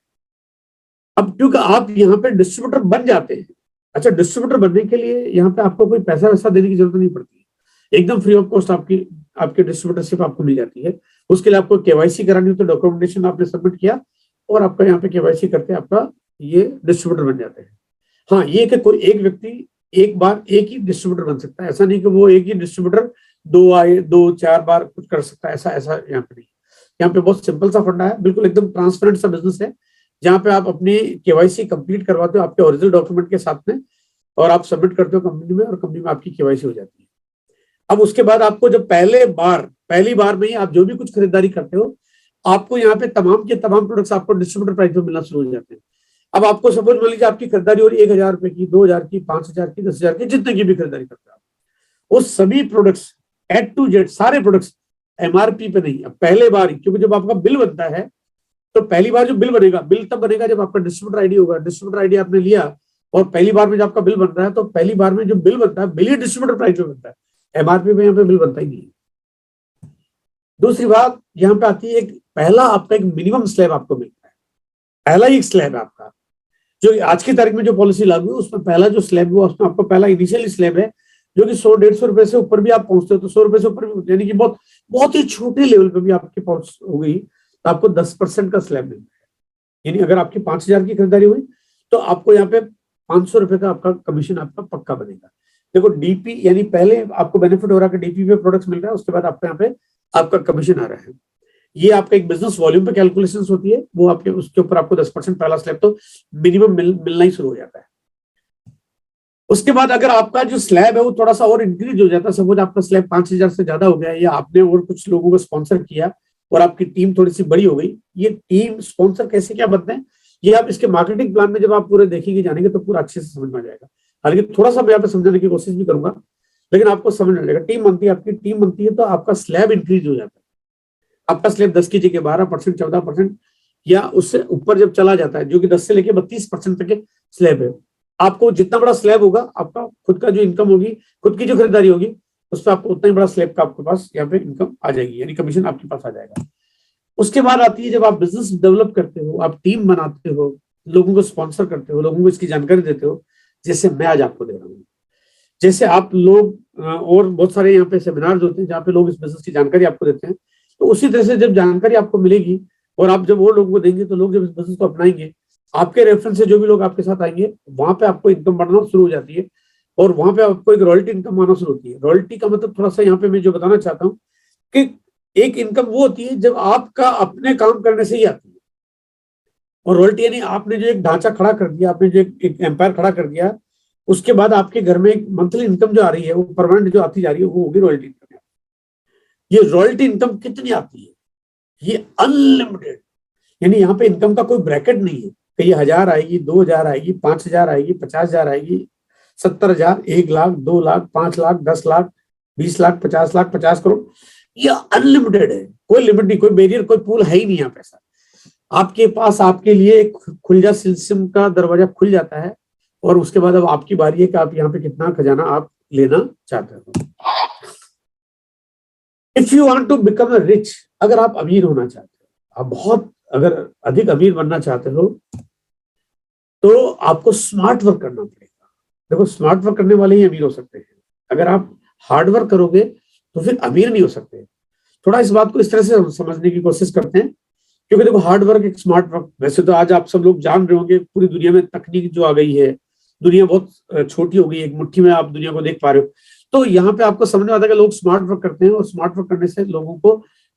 अब क्योंकि आप यहाँ पे डिस्ट्रीब्यूटर बन जाते हैं, अच्छा डिस्ट्रीब्यूटर बनने के लिए यहाँ पे आपको कोई पैसा वैसा देने की जरूरत नहीं पड़ती है, एकदम फ्री ऑफ कॉस्ट आपकी आपकी डिस्ट्रीब्यूटरशिप आपको मिल जाती है। उसके लिए आपको केवाईसी करानी हो तो डॉक्यूमेंटेशन आपने सबमिट किया और आपका यहाँ पे केवाईसी करके आपका ये डिस्ट्रीब्यूटर बन जाते हैं। हाँ, ये कि कोई एक व्यक्ति एक बार एक ही डिस्ट्रीब्यूटर बन सकता है, ऐसा नहीं कि वो एक ही डिस्ट्रीब्यूटर दो चार बार कुछ कर सकता है, ऐसा ऐसा यहाँ पे नहीं। यहाँ पे बहुत सिंपल सा फंडा है, बिल्कुल एकदम ट्रांसपेरेंट सा बिजनेस है, जहाँ पे आप अपनी केवाईसी कंप्लीट करवाते हो आपके ओरिजिनल डॉक्यूमेंट के साथ में और आप सबमिट करते हो कंपनी में और कंपनी में आपकी केवाईसी हो जाती है। अब उसके बाद आपको जब पहली बार में ही आप जो भी कुछ खरीदारी करते हो, आपको यहाँ पे तमाम के तमाम प्रोडक्ट्स आपको डिस्ट्रीब्यूटर प्राइस में मिलना शुरू हो जाते हैं। अब आपको सपोज मान लीजिए आपकी खरीदारी हो रही है 1,000 रुपए की, 2,000 की, 5,000 की, 10,000 की, जितने की भी खरीदारी करते हो वो सभी प्रोडक्ट्स A to Z सारे प्रोडक्ट्स एमआरपी पे नहीं। अब पहले बार ही, क्योंकि जब आपका बिल बनता है तो पहली बार जो बिल बनेगा, बिल तब बनेगा जब आपका डिस्ट्रीब्यूटर आईडी होगा, डिस्ट्रीब्यूटर आईडी आपने लिया और पहली बार में जब आपका बिल बन रहा है तो पहली बार में जो बिल बनता है बिल ही डिस्ट्रीब्यूटर प्राइस में बनता है, एमआरपी में यहाँ पे बिल बनता ही नहीं है। दूसरी बात यहाँ पे आती है, एक पहला आपका एक मिनिमम स्लैब आपको मिलता है, पहला ही स्लैब है आपका जो आज की तारीख में जो पॉलिसी लागू है उसमें पहला जो स्लैब है उसमें आपको पहला इनिशियल स्लैब है जो कि 100-150 रुपए से ऊपर भी आप पहुंचते हो तो 100 रुपए से ऊपर भी, यानी कि बहुत बहुत ही छोटे लेवल पे भी आपकी पहुंच हो गई तो आपको 10% का स्लैब मिलता है। यानी अगर आपकी 5,000 की खरीदारी हुई तो आपको यहाँ पे 500 रुपए का आपका कमीशन आपका पक्का बनेगा। देखो डीपी यानी पहले आपको बेनिफिट हो रहा है कि डीपी पे प्रोडक्ट्स मिल रहा है, उसके बाद आपको यहाँ पे आपका कमीशन आ रहा है। ये आपका एक बिजनेस वॉल्यूम पे कैलकुलेशंस होती है, वो आपके उसके ऊपर आपको 10% पहला स्लैब तो मिनिमम मिलना ही शुरू हो जाता है। उसके बाद अगर आपका जो स्लैब है वो थोड़ा सा और इंक्रीज हो जाता है, सपोज आपका स्लैब 5,000 से ज्यादा हो गया या आपने और कुछ लोगों को स्पॉन्सर किया और आपकी टीम थोड़ी सी बड़ी हो गई, ये टीम स्पॉन्सर कैसे क्या बनते हैं ये आप इसके मार्केटिंग प्लान में जब आप पूरे देखेंगे जानेंगे तो पूरा अच्छे से समझ में आ जाएगा। हालांकि थोड़ा सा मैं यहाँ पे समझाने की कोशिश भी करूंगा लेकिन आपको समझ में आ जाएगा। टीम बनती है, आपकी टीम बनती है तो आपका स्लैब इंक्रीज हो जाता है। आपका स्लैब 10 की जगह 12%, 14% या उससे ऊपर जब चला जाता है, जो कि 10 से लेके 32% तक के स्लैब है। आपको जितना बड़ा स्लैब होगा आपका खुद का जो इनकम होगी, खुद की जो खरीदारी होगी उस पर आपको उतना ही बड़ा स्लैब का आपके पास यहाँ पे इनकम आ जाएगी, यानी कमीशन आपके पास आ जाएगा। उसके बाद आती है जब आप बिजनेस डेवलप करते हो, आप टीम बनाते हो, लोगों को स्पॉन्सर करते हो, लोगों को इसकी जानकारी देते हो, जैसे मैं आज आपको दे रहा हूँ। जैसे आप लोग और बहुत सारे यहाँ पे सेमिनार होते हैं जहाँ पे लोग इस बिजनेस की जानकारी आपको देते हैं, तो उसी तरह से जब जानकारी आपको मिलेगी और आप जब और लोगों को देंगे तो लोग जब इस बिजनेस को अपनाएंगे, आपके रेफरेंस से जो भी लोग आपके साथ आएंगे वहां पे आपको इनकम बढ़ना शुरू हो जाती है और वहां पे आपको एक रॉयल्टी इनकम आना शुरू होती है। रॉयल्टी का मतलब थोड़ा सा यहाँ पे मैं जो बताना चाहता हूँ कि एक इनकम वो होती है जब आपका अपने काम करने से ही आती है, और रॉयल्टी यानी आपने जो एक ढांचा खड़ा कर दिया, आपने जो एक एम्पायर खड़ा कर दिया, उसके बाद आपके घर में एक मंथली इनकम जो आ रही है वो परमानेंट जो आती जा रही है वो होगी रॉयल्टी इनकम। ये रॉयल्टी इनकम कितनी आती है? ये अनलिमिटेड, यानी यहाँ पे इनकम का कोई ब्रैकेट नहीं है कि ये 1,000 आएगी, 2,000 आएगी, 5,000 आएगी, 50,000 आएगी, 70,000, 1,00,000, 2,00,000, 5,00,000, 10,00,000, 20,00,000, 50,00,000, 50 करोड़। ये अनलिमिटेड है, कोई लिमिट नहीं, कोई बैरियर, कोई पूल है ही नहीं यहाँ पैसा। आपके पास आपके लिए एक खुल सिलसिम का दरवाजा खुल जाता है और उसके बाद अब आपकी बारी है कि आप यहाँ पे कितना खजाना आप लेना चाहते हो। If you want to become rich, अगर आप अमीर होना चाहते हो, आप बहुत अगर अधिक अमीर बनना चाहते हो तो आपको स्मार्ट वर्क करना पड़ेगा। देखो स्मार्ट वर्क करने वाले ही अमीर हो सकते हैं, अगर आप हार्ड वर्क करोगे तो फिर अमीर नहीं हो सकते। थोड़ा इस बात को इस तरह से समझने की कोशिश करते हैं, क्योंकि देखो हार्ड वर्क एक स्मार्ट वर्क, वैसे तो आज आप सब लोग जान रहे होंगे पूरी दुनिया में तकनीक जो आ गई है, दुनिया बहुत छोटी हो गई, एक मुट्ठी में आप दुनिया को देख पा रहे हो। तो यहाँ पे आपको समझ में आता है कि लोग स्मार्ट वर्क करते हैं और स्मार्ट वर्क करने से लोगों को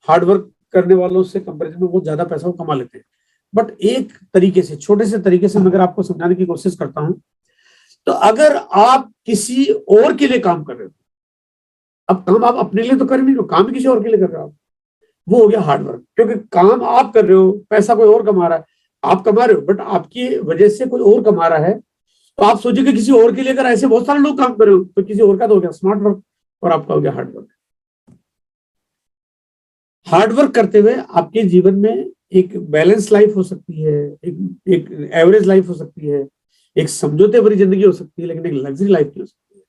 हार्ड वर्क करने वालों से कंपेरिजन में बहुत ज्यादा पैसा वो कमा लेते हैं। बट एक तरीके से, छोटे से तरीके से मैं अगर आपको समझाने की कोशिश करता हूं तो अगर आप किसी और के लिए काम कर रहे हो, अब काम आप अपने लिए तो कर नहीं रहे हो, काम किसी और के लिए कर रहे हो, वो हो गया हार्ड वर्क। क्योंकि काम आप कर रहे हो, पैसा कोई और कमा रहा है, आप कमा रहे हो बट आपकी वजह से कोई और कमा रहा है, तो आप सोचिए कि किसी और के लिए अगर ऐसे बहुत सारे लोग काम कर रहे हो तो किसी और का तो हो गया स्मार्ट वर्क और आपका हो गया हार्ड वर्क। हार्ड वर्क करते हुए आपके जीवन में एक बैलेंस लाइफ हो सकती है, एक एवरेज लाइफ हो सकती है, एक समझौते भरी जिंदगी हो सकती है, लेकिन एक लग्जरी लाइफ नहीं हो सकती है।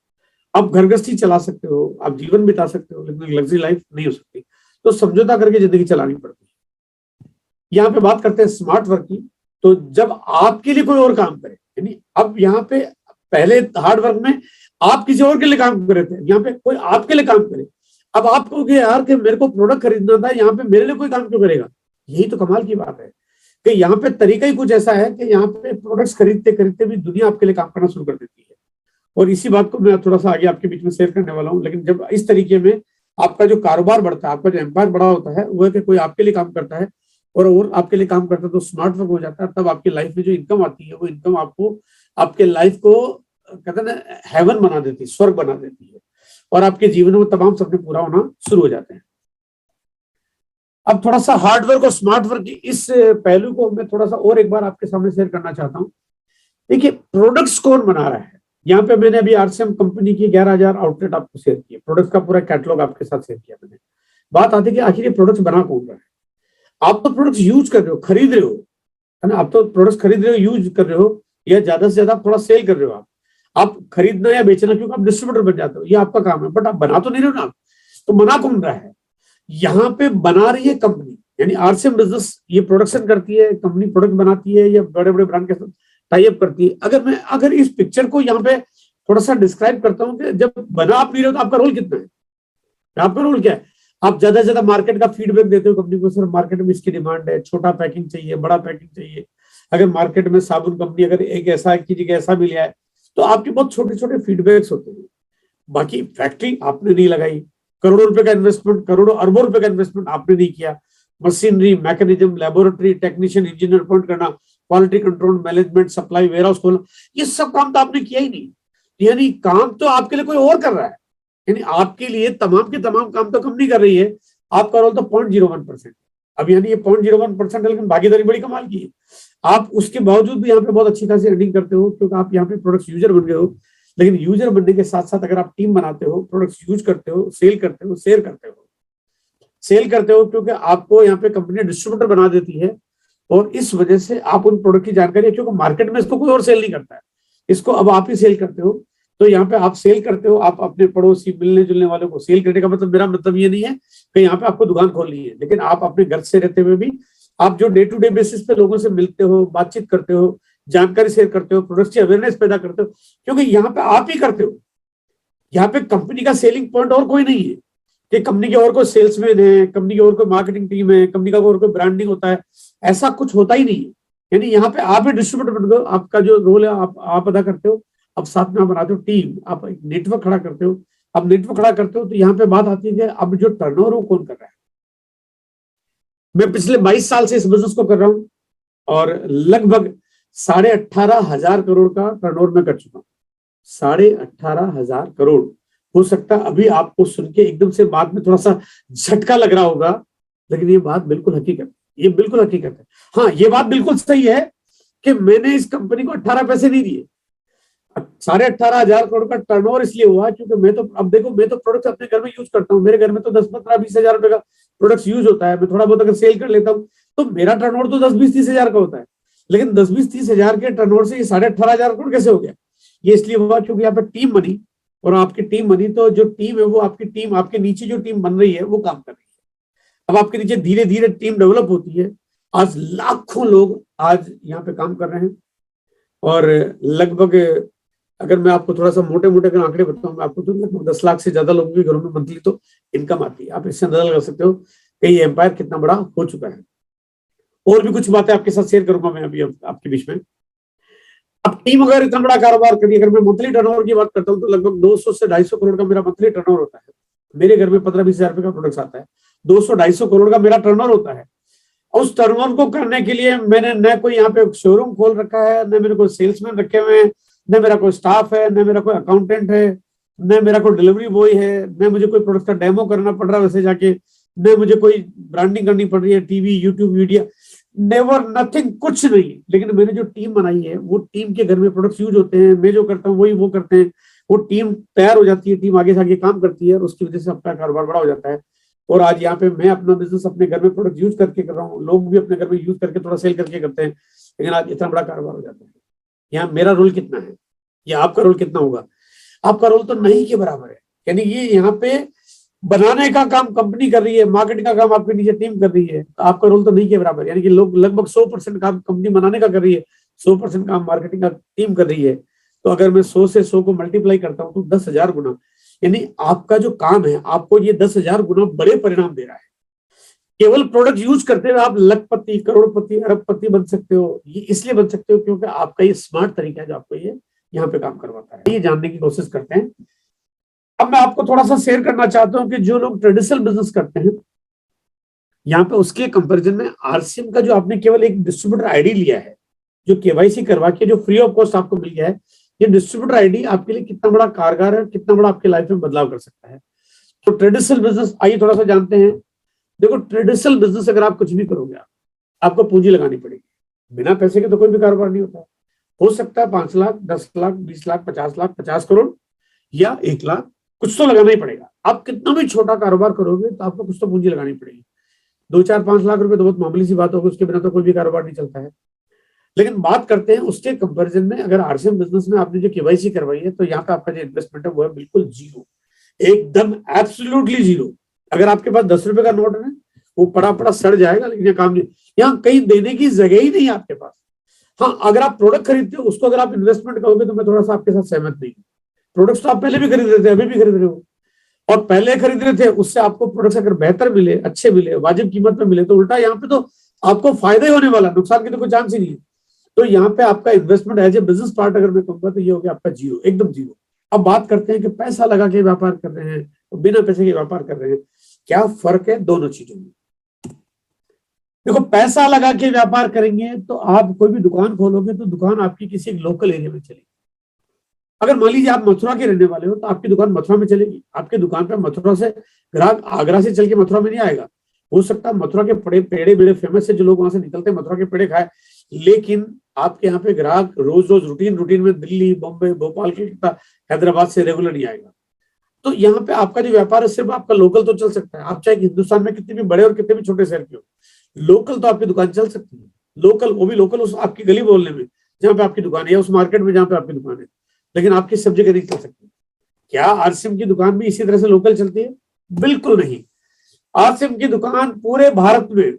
आप घर गृहस्थी चला सकते हो, आप जीवन बिता सकते हो, लेकिन एक लग्जरी लाइफ नहीं हो सकती। तो समझौता करके जिंदगी चलानी पड़ती है। यहाँ पे बात करते हैं स्मार्ट वर्क की। तो जब आपके लिए कोई और काम करे, यानी अब यहाँ पे पहले हार्ड वर्क में आप किसी और के लिए काम कर रहे थे, यहाँ पे कोई आपके लिए काम करे। अब आप कहोगे यार कि मेरे को प्रोडक्ट खरीदना था, यहाँ पे मेरे लिए कोई काम क्यों करेगा? यही तो कमाल की बात है कि यहाँ पे तरीका ही कुछ ऐसा है कि यहाँ पे प्रोडक्ट्स खरीदते खरीदते भी दुनिया आपके लिए काम करना शुरू कर देती है। और इसी बात को मैं थोड़ा सा आगे आपके बीच में शेयर करने वाला हूँ। लेकिन जब इस तरीके में आपका जो कारोबार बढ़ता है, आपका जो एम्पायर बड़ा होता है, वो है कि कोई आपके लिए काम करता है और आपके लिए काम करता है, तो स्मार्ट वर्क हो जाता है। तब आपकी लाइफ में जो इनकम आती है, वो इनकम आपको आपके लाइफ को कहते हैं ना हेवन बना देती है, स्वर्ग बना देती है, और आपके जीवन में तमाम सपने पूरा होना शुरू हो जाते हैं। अब थोड़ा सा हार्डवर्क और स्मार्ट वर्क की इस पहलू को मैं थोड़ा सा और एक बार आपके सामने शेयर करना चाहता हूँ। देखिए, प्रोडक्ट्स कौन बना रहा है? यहाँ पे मैंने अभी आरसीएम कंपनी की 11,000 आउटलेट आपको शेयर किए, प्रोडक्ट्स का पूरा कैटलॉग आपके साथ शेयर किया मैंने। बात आती है कि आखिर ये प्रोडक्ट्स बना कौन रहा है? आप तो प्रोडक्ट्स यूज कर रहे हो, खरीद रहे हो, है ना? आप तो प्रोडक्ट्स खरीद रहे हो, यूज कर रहे हो, या ज्यादा से ज्यादा थोड़ा सेल कर रहे हो। आप खरीदना या बेचना, क्योंकि आप डिस्ट्रीब्यूटर बन जाते हो, ये आपका काम है, बट आप बना तो नहीं रहे हो ना। तो बना कौन रहा है? यहाँ पे बना रही है कंपनी, यानी आरसीएम बिजनेस ये प्रोडक्शन करती है, कंपनी प्रोडक्ट बनाती है या बड़े बड़े ब्रांड के साथ टाई अप करती है। अगर इस पिक्चर को यहाँ पे थोड़ा सा डिस्क्राइब करता हूँ कि जब बना आप नहीं रहे हो तो आपका रोल कितना है? आपका रोल क्या है? आप ज्यादा से ज्यादा मार्केट का फीडबैक देते हो कंपनी को, सर मार्केट में इसकी डिमांड है, छोटा पैकिंग चाहिए, बड़ा पैकिंग चाहिए। अगर मार्केट में साबुन कंपनी अगर एक ऐसा की जगह ऐसा मिल जाए, तो आपके बहुत छोटे छोटे फीडबैक्स होते हैं। बाकी फैक्ट्री आपने नहीं लगाई, करोड़ों रुपए का इन्वेस्टमेंट, करोड़ों अरबों रुपए का इन्वेस्टमेंट आपने नहीं किया। Machinery, mechanism, laboratory, technician, engineer appoint करना, quality control, management, supply, warehouse खोलना, ये सब काम तो आपने किया ही नहीं। यानी काम तो आपके लिए कोई और कर रहा है, यानी आपके लिए तमाम के तमाम काम तो कंपनी कर रही है, आपका रोल तो 0.01%। अब यानी ये 0.01% है, लेकिन भागीदारी बड़ी कमाल की है। आप उसके बावजूद भी यहाँ पे बहुत अच्छी खासी अर्निंग करते हो, क्योंकि आप यहाँ पे प्रोडक्ट्स यूजर बन गए हो। लेकिन यूजर बनने के साथ साथ अगर आप टीम बनाते हो, प्रोडक्ट्स यूज करते हो, सेल करते हो, सेल करते हो, क्योंकि आपको यहाँ पे कंपनी डिस्ट्रीब्यूटर बना देती है। और इस वजह से आप उन प्रोडक्ट की जानकारी, क्योंकि मार्केट में इसको कोई और सेल नहीं करता है, इसको अब आप ही सेल करते हो। तो यहाँ पे आप सेल करते हो, आप अपने पड़ोसी, मिलने जुलने वालों को सेल करने का मतलब, मेरा मतलब ये नहीं है कि यहाँ पे आपको दुकान खोलनी है, लेकिन आप अपने घर से रहते हुए भी आप जो डे टू डे बेसिस पे लोगों से मिलते हो, बातचीत करते हो, जानकारी शेयर करते हो, प्रोडक्ट्स की अवेयरनेस पैदा करते हो, क्योंकि यहाँ पे आप ही करते हो। यहाँ पे कंपनी का सेलिंग पॉइंट और कोई नहीं है कि कंपनी के और कोई सेल्समैन है, कंपनी की और कोई मार्केटिंग टीम है, कंपनी का और कोई ब्रांडिंग होता है, ऐसा कुछ होता ही नहीं है। यानी यहाँ पे आप ही डिस्ट्रीब्यूटर बन गए, आपका जो रोल है आप अदा करते हो। अब साथ में आप बनाते हो टीम, आप एक नेटवर्क खड़ा करते हो। अब नेटवर्क खड़ा करते हो तो यहाँ पे बात आती है कि अब जो टर्नओवर वो कौन कर रहा है? मैं पिछले 22 साल से इस बिजनेस को कर रहा हूँ, और लगभग 18,500 करोड़ का टर्नओवर मैं कर चुका हूँ। 18,500 करोड़। हो सकता है अभी आपको सुन के एकदम से बात में थोड़ा सा झटका लग रहा होगा, लेकिन ये बात बिल्कुल हकीकत, ये बिल्कुल हकीकत है। हाँ, ये बात बिल्कुल सही है कि मैंने इस कंपनी को 18 पैसे नहीं दिए। 18,500 करोड़ का टर्नओवर इसलिए हुआ क्योंकि मैं तो, अब देखो, मैं तो प्रोडक्ट्स अपने घर में यूज करता हूँ, मेरे घर में तो 10-15-20 हजार रुपए का प्रोडक्ट्स यूज होता है। मैं थोड़ा बहुत अगर सेल कर लेता हूँ तो मेरा टर्नओवर तो 10-20-30 हजार का होता है। लेकिन 10-20-30 हजार के टर्नओवर से ये 18,500 करोड़ कैसे हो गया? ये इसलिए हुआ क्योंकि यहाँ पे टीम बनी, और आपकी टीम बनी तो जो टीम है वो आपकी टीम, आपके नीचे जो टीम बन रही है वो काम कर रही है। अब आपके नीचे धीरे धीरे टीम डेवलप होती है। आज लाखों लोग आज यहाँ पे काम कर रहे हैं, और लगभग, अगर मैं आपको थोड़ा सा मोटे मोटे अगर आंकड़े बताऊं मैं आपको, तो लगभग 10 लाख से ज्यादा लोगों के घरों में मंथली तो इनकम आती है। आप इससे अंदाजा लगा सकते हो कि ये एम्पायर कितना बड़ा हो चुका है। और भी कुछ बातें आपके साथ शेयर करूंगा मैं अभी आपके बीच में। अब टीम अगर इतना बड़ा कारोबार करी, अगर मैं मंथली टर्नओवर की बात करता हूँ तो लगभग 200 से 250 करोड़ का मेरा मंथली टर्नओवर होता है। मेरे घर में 15-20 हजार रुपए का प्रोडक्ट आता है, 200-250 करोड़ का मेरा टर्नओवर होता है। उस टर्नओवर को करने के लिए मैंने न कोई यहाँ पे शोरूम खोल रखा है, न मेरे कोई सेल्समैन रखे हुए हैं, न मेरा कोई स्टाफ है, न मेरा कोई अकाउंटेंट है, न मेरा कोई डिलीवरी बॉय है, न मुझे कोई प्रोडक्ट का डेमो करना पड़ रहा है वैसे जाके, न मुझे कोई ब्रांडिंग करनी पड़ रही है, TV, YouTube, media, never, nothing, कुछ नहीं। लेकिन मैंने जो टीम बनाई है वो टीम के घर में प्रोडक्ट्स यूज होते हैं, मैं जो करता हूँ वही वो करते हैं, वो टीम तैयार हो जाती है, टीम आगे से आगे काम करती है, और उसकी वजह से अपना कारोबार बड़ा हो जाता है। और आज यहाँ पे मैं अपना बिजनेस अपने घर में प्रोडक्ट यूज करके कर रहा हूँ, लोग भी अपने घर में यूज करके थोड़ा सेल करके करते हैं, लेकिन आज इतना बड़ा कारोबार हो जाता है। यहाँ मेरा रोल कितना है या आपका रोल कितना होगा? आपका रोल तो नहीं के बराबर है। यानी ये यहाँ पे बनाने का काम कंपनी कर रही है, मार्केटिंग का काम आपके नीचे टीम कर रही है, तो आपका रोल तो नहीं के बराबर। यानी कि लोग लगभग 100% काम कंपनी बनाने का कर रही है, 100% काम मार्केटिंग का टीम कर रही है। तो अगर मैं 100 से 100 को मल्टीप्लाई करता हूँ तो 10,000 गुना, यानी आपका जो काम है आपको ये 10,000 गुना बड़े परिणाम दे रहा है। केवल प्रोडक्ट यूज करते हुए आप लखपति, करोड़पति, अरबपति बन सकते हो। ये इसलिए बन सकते हो क्योंकि आपका ये स्मार्ट तरीका है जो आपको ये यहाँ पे काम करवाता है। ये जानने की कोशिश करते हैं। अब मैं आपको थोड़ा सा शेयर करना चाहता हूँ कि जो लोग ट्रेडिशनल बिजनेस करते हैं, यहाँ पे उसके कंपैरिजन में आरसीएम का जो आपने केवल एक डिस्ट्रीब्यूटर आईडी लिया है, जो केवाईसी करवा के जो फ्री ऑफ कॉस्ट आपको मिल गया है, ये डिस्ट्रीब्यूटर आईडी आपके लिए कितना बड़ा कारगर है, कितना बड़ा आपकी लाइफ में बदलाव कर सकता है। तो ट्रेडिशनल बिजनेस आइए थोड़ा सा जानते हैं। देखो, ट्रेडिशनल बिजनेस अगर आप कुछ भी करोगे, आपको पूंजी लगानी पड़ेगी। बिना पैसे के तो कोई भी कारोबार नहीं होता। हो सकता है 5 लाख, 10 लाख, 20 लाख, 50 लाख, 50 करोड़ या 1 लाख, कुछ तो लगाना ही पड़ेगा। आप कितना भी छोटा कारोबार करोगे तो आपको कुछ तो पूंजी लगानी पड़ेगी। 2, 4, 5 लाख रुपए तो बहुत मामूली सी बात होगी, उसके बिना तो कोई भी कारोबार नहीं चलता है। लेकिन बात करते हैं उसके कंपैरिजन में, अगर आरसीएम बिजनेस में आपने जो केवाईसी करवाई है, तो यहाँ पे आपका जो इन्वेस्टमेंट है वो है बिल्कुल जीरो, एकदम एब्सोल्युटली जीरो। अगर आपके पास 10 रुपए का नोट है, वो पड़ा पड़ा सड़ जाएगा, लेकिन काम नहीं, यहाँ कहीं देने की जगह ही नहीं आपके पास। हाँ, अगर आप प्रोडक्ट खरीदते हो, उसको अगर आप इन्वेस्टमेंट करोगे तो मैं थोड़ा सा आपके साथ सहमत नहीं हूँ। प्रोडक्ट्स तो आप पहले भी खरीद रहे थे, अभी भी खरीद रहे हो, और पहले खरीद रहे थे, उससे आपको प्रोडक्ट्स अगर बेहतर मिले, अच्छे मिले, वाजिब कीमत में मिले, तो उल्टा यहाँ पे तो आपको फायदा ही होने वाला, नुकसान की तो कोई चांस ही नहीं है। तो यहाँ पे आपका investment as a business part अगर मैं कहूंगा तो ये हो गया आपका जीरो, एकदम जीरो। अब बात करते हैं कि पैसा लगा के व्यापार कर रहे हैं और बिना पैसे के व्यापार कर रहे हैं, क्या फर्क है दोनों चीजों में? देखो, पैसा लगा के व्यापार करेंगे तो आप कोई भी दुकान खोलोगे तो दुकान आपकी किसी एक लोकल एरिया में चलेगी। अगर मान लीजिए आप मथुरा के रहने वाले हो तो आपकी दुकान मथुरा में चलेगी। आपकी दुकान पे मथुरा से ग्राहक आगरा से चल के मथुरा में नहीं आएगा। हो सकता है मथुरा के पेड़े बड़े फेमस है, जो लोग वहां से निकलते हैं मथुरा के पेड़े खाए, लेकिन आपके यहाँ पे ग्राहक रोज रोज रूटीन में दिल्ली, बॉम्बे, भोपाल, कलकत्ता, हैदराबाद से रेगुलर नहीं आएगा। तो यहाँ पे आपका जो व्यापार है सिर्फ आपका लोकल तो चल सकता है। आप चाहे हिंदुस्तान में कितने भी बड़े और कितने भी छोटे शहर के हो, लोकल तो आपकी दुकान चल सकती है। लोकल, वो भी लोकल उस आपकी गली मोहल्ले में जहाँ पे आपकी दुकान है, या उस मार्केट में जहाँ पे आपकी दुकान है, लेकिन आपकी सब जगह नहीं चल सकती। क्या आरसीएम की दुकान भी इसी तरह से लोकल चलती है? बिल्कुल नहीं। आरसीएम की दुकान पूरे भारत में,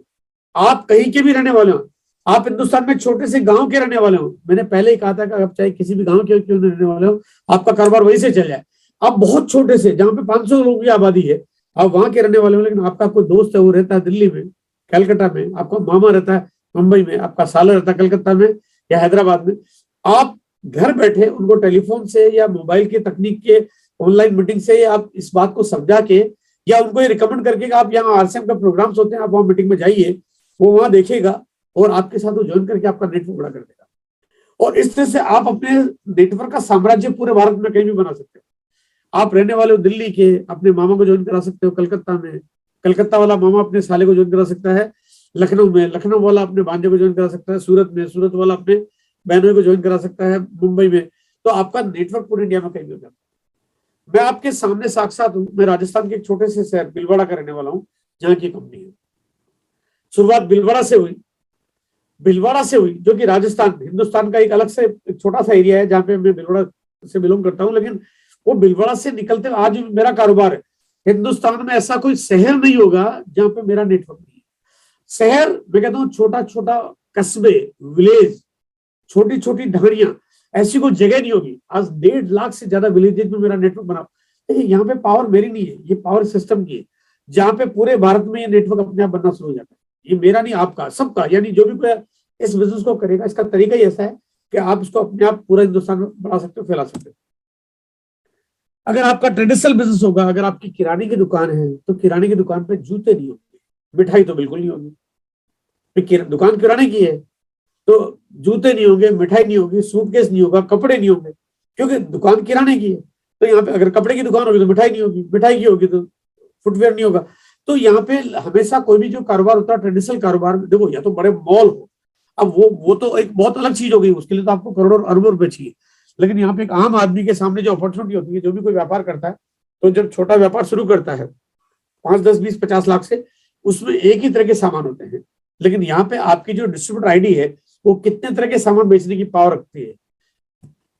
आप कहीं के भी रहने वाले हो, आप हिंदुस्तान में छोटे से गांव के रहने वाले हो, मैंने पहले ही कहा था कि आप चाहे किसी भी गांव के क्यों रहने वाले हो, आपका कारोबार वहीं से चल जाए। आप बहुत छोटे से, जहां पे 500 लोगों की आबादी है, आप वहां के रहने वाले हो, लेकिन आपका कोई दोस्त है वो रहता है दिल्ली में, कलकत्ता में, आपका मामा रहता है मुंबई में, आपका साला रहता है कलकत्ता में या हैदराबाद में, आप घर बैठे उनको टेलीफोन से या मोबाइल की तकनीक के ऑनलाइन मीटिंग से आप इस बात को समझा के या उनको ये रिकमेंड करके कि आप यहाँ आरसीएम का प्रोग्राम्स होते हैं, आप वहाँ मीटिंग में जाइए, वो वहां देखेगा और आपके साथ वो ज्वाइन करके आपका नेटवर्क बड़ा कर देगा। और इस तरह से आप अपने नेटवर्क का साम्राज्य पूरे भारत में कहीं भी बना सकते हो। आप रहने वाले हो दिल्ली के, अपने मामा को ज्वाइन करा सकते हो कलकत्ता में, कलकत्ता वाला मामा अपने साले को ज्वाइन करा सकता है लखनऊ में, लखनऊ वाला अपने भांजे को ज्वाइन करा सकता है सूरत में, सूरत वाला अपने बहनों को ज्वाइन करा सकता है मुंबई में। तो आपका नेटवर्क पूरे इंडिया में कहीं भी हो जाता है। मैं आपके सामने साक्षात हूँ, मैं राजस्थान के एक छोटे से शहर भीलवाड़ा का रहने वाला हूँ, जहाँ की कंपनी है। शुरुआत भीलवाड़ा से हुई, भीलवाड़ा से हुई, जो कि राजस्थान, हिंदुस्तान का एक अलग से एक छोटा सा एरिया है जहाँ पे मैं भीलवाड़ा से बिलोंग करता हूँ, लेकिन वो भीलवाड़ा से निकलते आज मेरा कारोबार है। हिंदुस्तान में ऐसा कोई शहर नहीं होगा जहाँ पे मेरा नेटवर्क नहीं है। शहर, मैं कहता हूँ छोटा छोटा कस्बे, विलेज, छोटी छोटी ढाणियां, ऐसी कोई जगह नहीं होगी। आज 1.5 लाख से ज्यादा विलेजेज में मेरा नेटवर्क बना। देखिए, यहाँ पे पावर मेरी नहीं है, ये पावर सिस्टम की है, जहाँ पे पूरे भारत में ये नेटवर्क अपने आप बनना शुरू हो जाता है। ये मेरा नहीं, आपका, सबका। यानी जो भी कोई इस बिजनेस को करेगा, इसका तरीका ही ऐसा है कि आप इसको अपने आप पूरा हिंदुस्तान में बढ़ा सकते हो, फैला सकते हो। अगर आपका ट्रेडिशनल बिजनेस होगा, अगर आपकी किराने की दुकान है, तो किराने की दुकान पे जूते नहीं होंगे, मिठाई तो बिल्कुल नहीं होगी। दुकान किराने की है तो जूते नहीं होंगे, मिठाई नहीं होगी, सूटकेस नहीं होगा, कपड़े नहीं होंगे, क्योंकि दुकान किराने की है। तो यहाँ पे अगर कपड़े की दुकान होगी तो मिठाई नहीं होगी, मिठाई की होगी तो फुटवेयर नहीं होगा। तो यहाँ पे हमेशा कोई भी जो कारोबार होता है, ट्रेडिशनल कारोबार, देखो या तो बड़े मॉल हो, अब वो तो एक बहुत अलग चीज हो गई, उसके लिए तो आपको करोड़ों अरबों रुपए चाहिए। लेकिन यहाँ पे एक आम आदमी के सामने जो अपॉर्चुनिटी होती है, जो भी कोई व्यापार करता है, तो जब छोटा व्यापार शुरू करता है 5, 10, 20, 50 लाख से, उसमें एक ही तरह के सामान होते हैं। लेकिन यहाँ पे आपकी जो डिस्ट्रीब्यूटर आईडी है वो कितने तरह के सामान बेचने की पावर रखती है।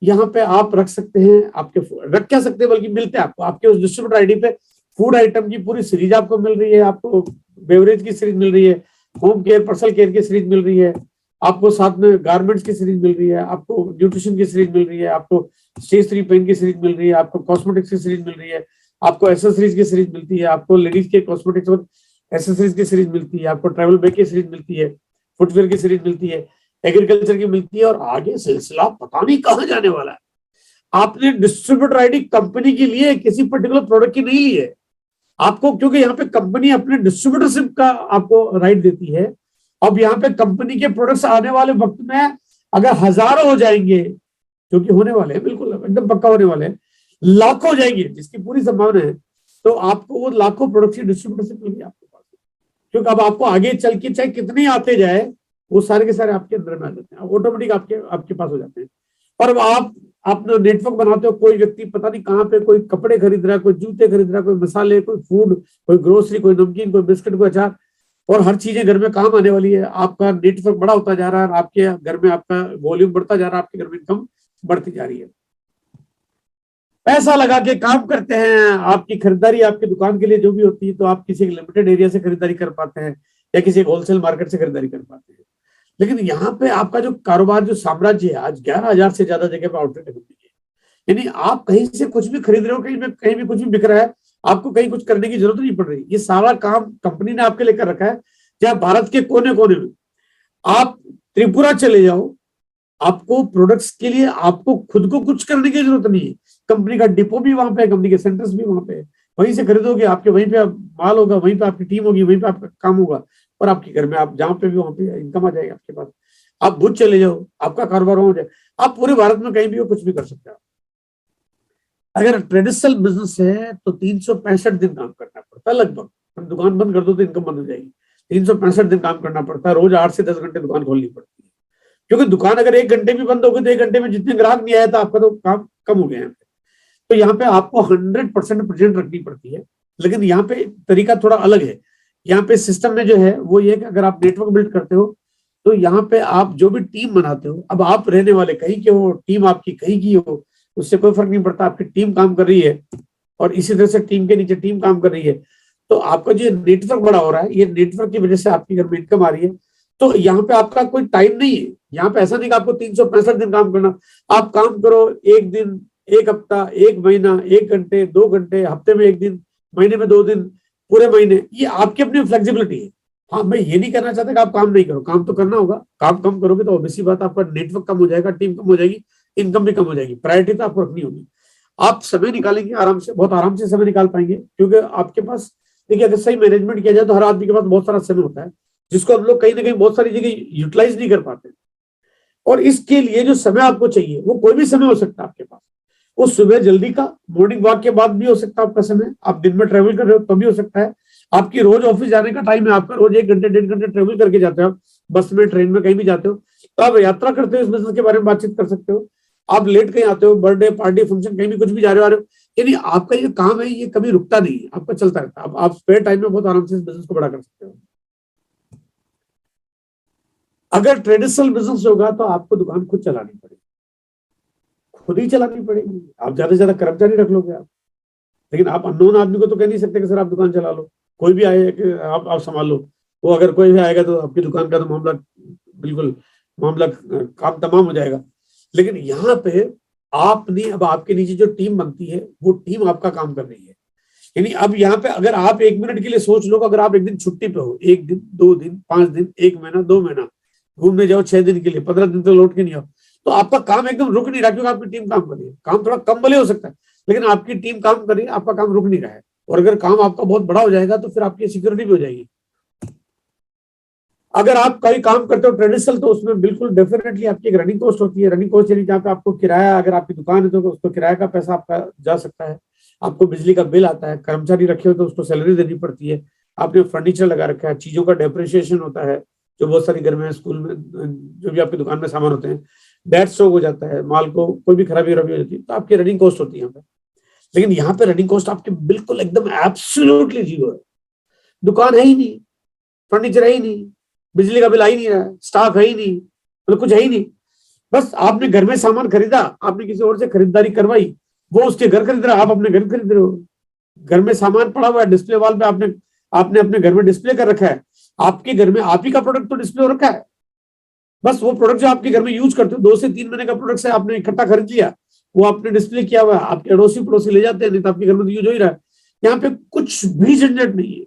यहाँ पे आप रख सकते हैं, आपके रख क्या सकते हैं बल्कि मिलते हैं आपको, आपके उस डिस्ट्रीब्यूटर आईडी पे फूड आइटम की पूरी सीरीज आपको मिल रही है, आपको बेवरेज की सीरीज मिल रही है, होम केयर पर्सनल केयर की सीरीज मिल रही है, आपको साथ में गारमेंट्स की सीरीज मिल रही है, आपको न्यूट्रिशन की सीरीज मिल रही है, आपको स्टेशनरी पेन की सीरीज मिल रही है, आपको कॉस्मेटिक्स की सीरीज मिल रही है, आपको एसेसरीज की सीरीज मिलती है, आपको लेडीज के कॉस्मेटिक्स और एसेसरीज की सीरीज मिलती है, आपको ट्रैवल बैग की सीरीज मिलती है, फुटवेयर की सीरीज मिलती है, एग्रीकल्चर की मिलती है, और आगे सिलसिला पता नहीं कहां जाने वाला है। आपने डिस्ट्रीब्यूटर आईडी कंपनी की लिए, किसी पर्टिकुलर प्रोडक्ट की नहीं ली है आपको, क्योंकि यहाँ पे कंपनी अपने डिस्ट्रीब्यूटरशिप का आपको राइट देती है। अब यहाँ पे कंपनी के प्रोडक्ट्स आने वाले वक्त में अगर हजारों हो जाएंगे, क्योंकि होने वाले हैं, बिल्कुल एकदम पक्का होने वाले हैं, लाखों हो जाएंगे जिसकी पूरी संभावना है, तो आपको वो लाखों प्रोडक्ट्स की डिस्ट्रीब्यूटरशिप मिलेगी आपके पास। क्योंकि अब आपको आगे चल के चाहे कितने आते जाए, वो सारे के सारे आपके अंदर में आ जाते हैं, ऑटोमेटिक आपके पास हो जाते हैं। और अब आप अपना नेटवर्क बनाते हो, कोई व्यक्ति पता नहीं कहाँ पे कोई कपड़े खरीद रहा है, कोई जूते खरीद रहा है, कोई मसाले, कोई फूड, कोई ग्रोसरी, कोई नमकीन, कोई बिस्किट, कोई अचार, और हर चीजें घर में काम आने वाली है। आपका नेटवर्क बड़ा होता जा रहा है, आपके घर में आपका वॉल्यूम बढ़ता जा रहा है, आपके घर में इनकम बढ़ती जा रही है। पैसा लगा के काम करते हैं, आपकी खरीदारी आपकी दुकान के लिए जो भी होती है, तो आप किसी लिमिटेड एरिया से खरीदारी कर पाते हैं या किसी होलसेल मार्केट से खरीदारी कर पाते हैं। लेकिन यहाँ पे आपका जो कारोबार, जो साम्राज्य है, आज 11,000 से ज्यादा जगह पे आउटलेट है कंपनी के, यानी आप कहीं से कुछ भी खरीद रहे हो, कहीं भी कुछ भी बिक रहा है, आपको कहीं कुछ करने की जरूरत नहीं पड़ रही। ये सारा काम कंपनी ने आपके लेकर रखा है। चाहे भारत के कोने कोने में आप त्रिपुरा चले जाओ, आपको प्रोडक्ट्स के लिए आपको खुद को कुछ करने की जरूरत नहीं है। कंपनी का डिपो भी वहां पे है, कंपनी के सेंटर्स भी वहां पे है, वहीं से खरीदोगे, आपके वहीं पे माल होगा, वहीं पे आपकी टीम होगी, वहीं पे आपका काम होगा, और आपके घर में आप जहां पे भी वहां पे इनकम आ जाएगी आपके पास। आप भुज चले जाओ, आपका कारोबार हो जाए, आप पूरे भारत में कहीं भी हो, कुछ भी कर सकते हो। अगर ट्रेडिशनल बिजनेस है तो 365 दिन काम करना पड़ता है लगभग। हम दुकान बंद कर दो तो इनकम बंद हो जाएगी। 365 दिन काम करना पड़ता है, रोज 8 से 10 घंटे दुकान खोलनी पड़ती है, क्योंकि दुकान अगर 1 घंटे भी बंद होगी तो 1 घंटे में जितने ग्राहक नहीं आया था आपका तो काम कम हो गया है। तो यहाँ पे आपको 100% प्रेजेंट रखनी पड़ती है। लेकिन यहाँ पे तरीका थोड़ा अलग है। यहाँ पे सिस्टम में जो है वो ये कि अगर आप नेटवर्क बिल्ड करते हो तो यहाँ पे आप जो भी टीम बनाते हो, अब आप रहने वाले कहीं के हो, टीम आपकी कहीं की हो, उससे कोई फर्क नहीं पड़ता, आपकी टीम काम कर रही है और इसी तरह से टीम के नीचे टीम काम कर रही है, तो आपका जो नेटवर्क बड़ा हो रहा है, ये नेटवर्क की वजह से आपके घर में इनकम आ रही है। तो यहाँ पे आपका कोई टाइम नहीं है। यहाँ पे ऐसा नहीं कि आपको 365 दिन काम करना। आप काम करो 1 दिन, 1 हफ्ता, 1 महीना, 1 घंटे, 2 घंटे, हफ्ते में 1 दिन, महीने में 2 दिन, पूरे महीने, ये आपकी अपनी फ्लेक्सिबिलिटी है। हाँ, मैं ये नहीं करना चाहता कि आप काम नहीं करो, काम तो करना होगा। काम कम करोगे तो ऑब्वियसली बात, आपका नेटवर्क कम हो जाएगा, टीम कम हो जाएगी, इनकम भी कम हो जाएगी। प्रायोरिटी तो आपको रखनी होगी। आप समय निकालेंगे आराम से, बहुत आराम से समय निकाल पाएंगे, क्योंकि आपके पास देखिए, अगर सही मैनेजमेंट किया जाए तो हर आदमी के पास बहुत सारा समय होता है, जिसको हम लोग कहीं ना कहीं बहुत सारी जगह यूटिलाइज नहीं कर पाते। और इसके लिए जो समय आपको चाहिए वो कोई भी समय हो सकता है आपके पास। वो सुबह जल्दी का मॉर्निंग वॉक के बाद भी हो सकता है आपका समय, आप दिन में ट्रेवल कर रहे हो तो भी हो सकता है। आपकी रोज ऑफिस जाने का टाइम है, आपका रोज 1 घंटे 1.5 घंटे ट्रेवल करके जाते हो, बस में, ट्रेन में, कहीं भी जाते हो, तो आप यात्रा करते हो, इस बिजनेस के बारे में बातचीत कर सकते हो। आप लेट कहीं आते हो, बर्थडे पार्टी फंक्शन, कहीं भी कुछ भी जा रहे हो आ रहे हो, यानी आपका ये काम है, ये कभी रुकता नहीं है, आपका चलता रहता है। आप स्पेयर टाइम में बहुत आराम से इस बिजनेस को बड़ा कर सकते हो। अगर ट्रेडिशनल बिजनेस होगा तो आपको दुकान खुद चलानी पड़ेगी, खुद ही चलानी पड़ेगी। आप ज्यादा से ज्यादा कर्मचारी रख लोगे आप, लेकिन आप अननोन आदमी को तो कह नहीं सकते कि सर आप दुकान चला लो, कोई भी आए कि आप संभाल लो। वो अगर कोई भी आएगा तो आपकी दुकान का तो मामला बिल्कुल काम तमाम हो जाएगा। लेकिन यहाँ पे आपने, अब आपके नीचे जो टीम बनती है वो टीम आपका काम कर रही है। यानी अब यहाँ पे अगर आप 1 मिनट के लिए सोच लो, अगर आप एक दिन छुट्टी पे हो, 1 दिन, 2 दिन, 5 दिन, 1 महीना, 2 महीना, घूमने जाओ 6 दिन के लिए, 15 दिन तो लौट के नहीं आओ, तो आपका काम एकदम रुक नहीं रहा, क्योंकि आपकी टीम काम कर रही है। काम थोड़ा कम भले हो सकता है, लेकिन आपकी टीम काम कर रही है, आपका काम रुक नहीं रहा है। और अगर काम आपका बहुत बड़ा हो जाएगा तो फिर आपकी सिक्योरिटी भी हो जाएगी। अगर आप कहीं काम करते हो ट्रेडिशनल, तो उसमें बिल्कुल डेफिनेटली आपकी एक रनिंग कॉस्ट होती है। रनिंग कॉस्ट यानी जहाँ पे आपको किराया, अगर आपकी दुकान है तो उसको किराया का पैसा आपका जा सकता है, आपको बिजली का बिल आता है, कर्मचारी रखे हो तो उसको सैलरी देनी पड़ती है, आपने फर्नीचर लगा रखा है, चीजों का डेप्रिसिएशन होता है, जो बहुत सारी घर में, स्कूल में, जो भी आपकी दुकान में सामान होते हैं, डेट स्टॉक हो जाता है, माल को कोई भी खराबी हो जाती है, तो आपकी रनिंग कॉस्ट होती है यहाँ पे। लेकिन यहाँ पे रनिंग कॉस्ट आपके बिल्कुल एकदम एब्सोल्युटली जीरो है। दुकान है ही नहीं, फर्नीचर है ही नहीं, बिजली का बिल आ ही नहीं रहा, स्टाफ है ही नहीं, मतलब कुछ है ही नहीं। बस आपने घर में सामान खरीदा, आपने किसी और से खरीदारी करवाई, वो उसके घर खरीद रहा, आप अपने घर खरीद रहे हो। घर में सामान पड़ा हुआ है, डिस्प्ले वॉल पे आपने आपने अपने घर में डिस्प्ले कर रखा है, आपके घर में आप ही का प्रोडक्ट तो डिस्प्ले हो रखा है। बस वो प्रोडक्ट जो आपके घर में यूज करते हो, 2 से 3 महीने का प्रोडक्ट है, आपने इकट्ठा खरीद लिया, वो आपने डिस्प्ले किया हुआ है, आपके अड़ोसी पड़ोसी ले जाते हैं, नहीं तो आपके घर में तो यूज हो ही रहा है। यहाँ पे कुछ भी झंझट नहीं है।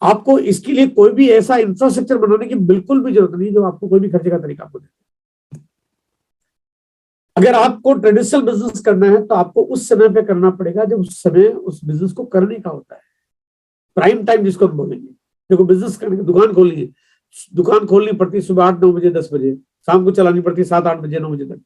आपको इसके लिए कोई भी ऐसा इंफ्रास्ट्रक्चर बनाने की बिल्कुल भी जरूरत नहीं जो आपको कोई भी खर्चे का तरीका आपको दे। अगर आपको ट्रेडिशनल बिजनेस करना है तो आपको उस समय पे करना पड़ेगा जब उस समय उस बिजनेस को करने का होता है, प्राइम टाइम जिसको हम बोलेंगे। देखो बिजनेस करने की दुकान खोलनी पड़ती है सुबह 8-9 बजे 10 बजे, शाम को चलानी पड़ती है 7-8 बजे 9 बजे तक।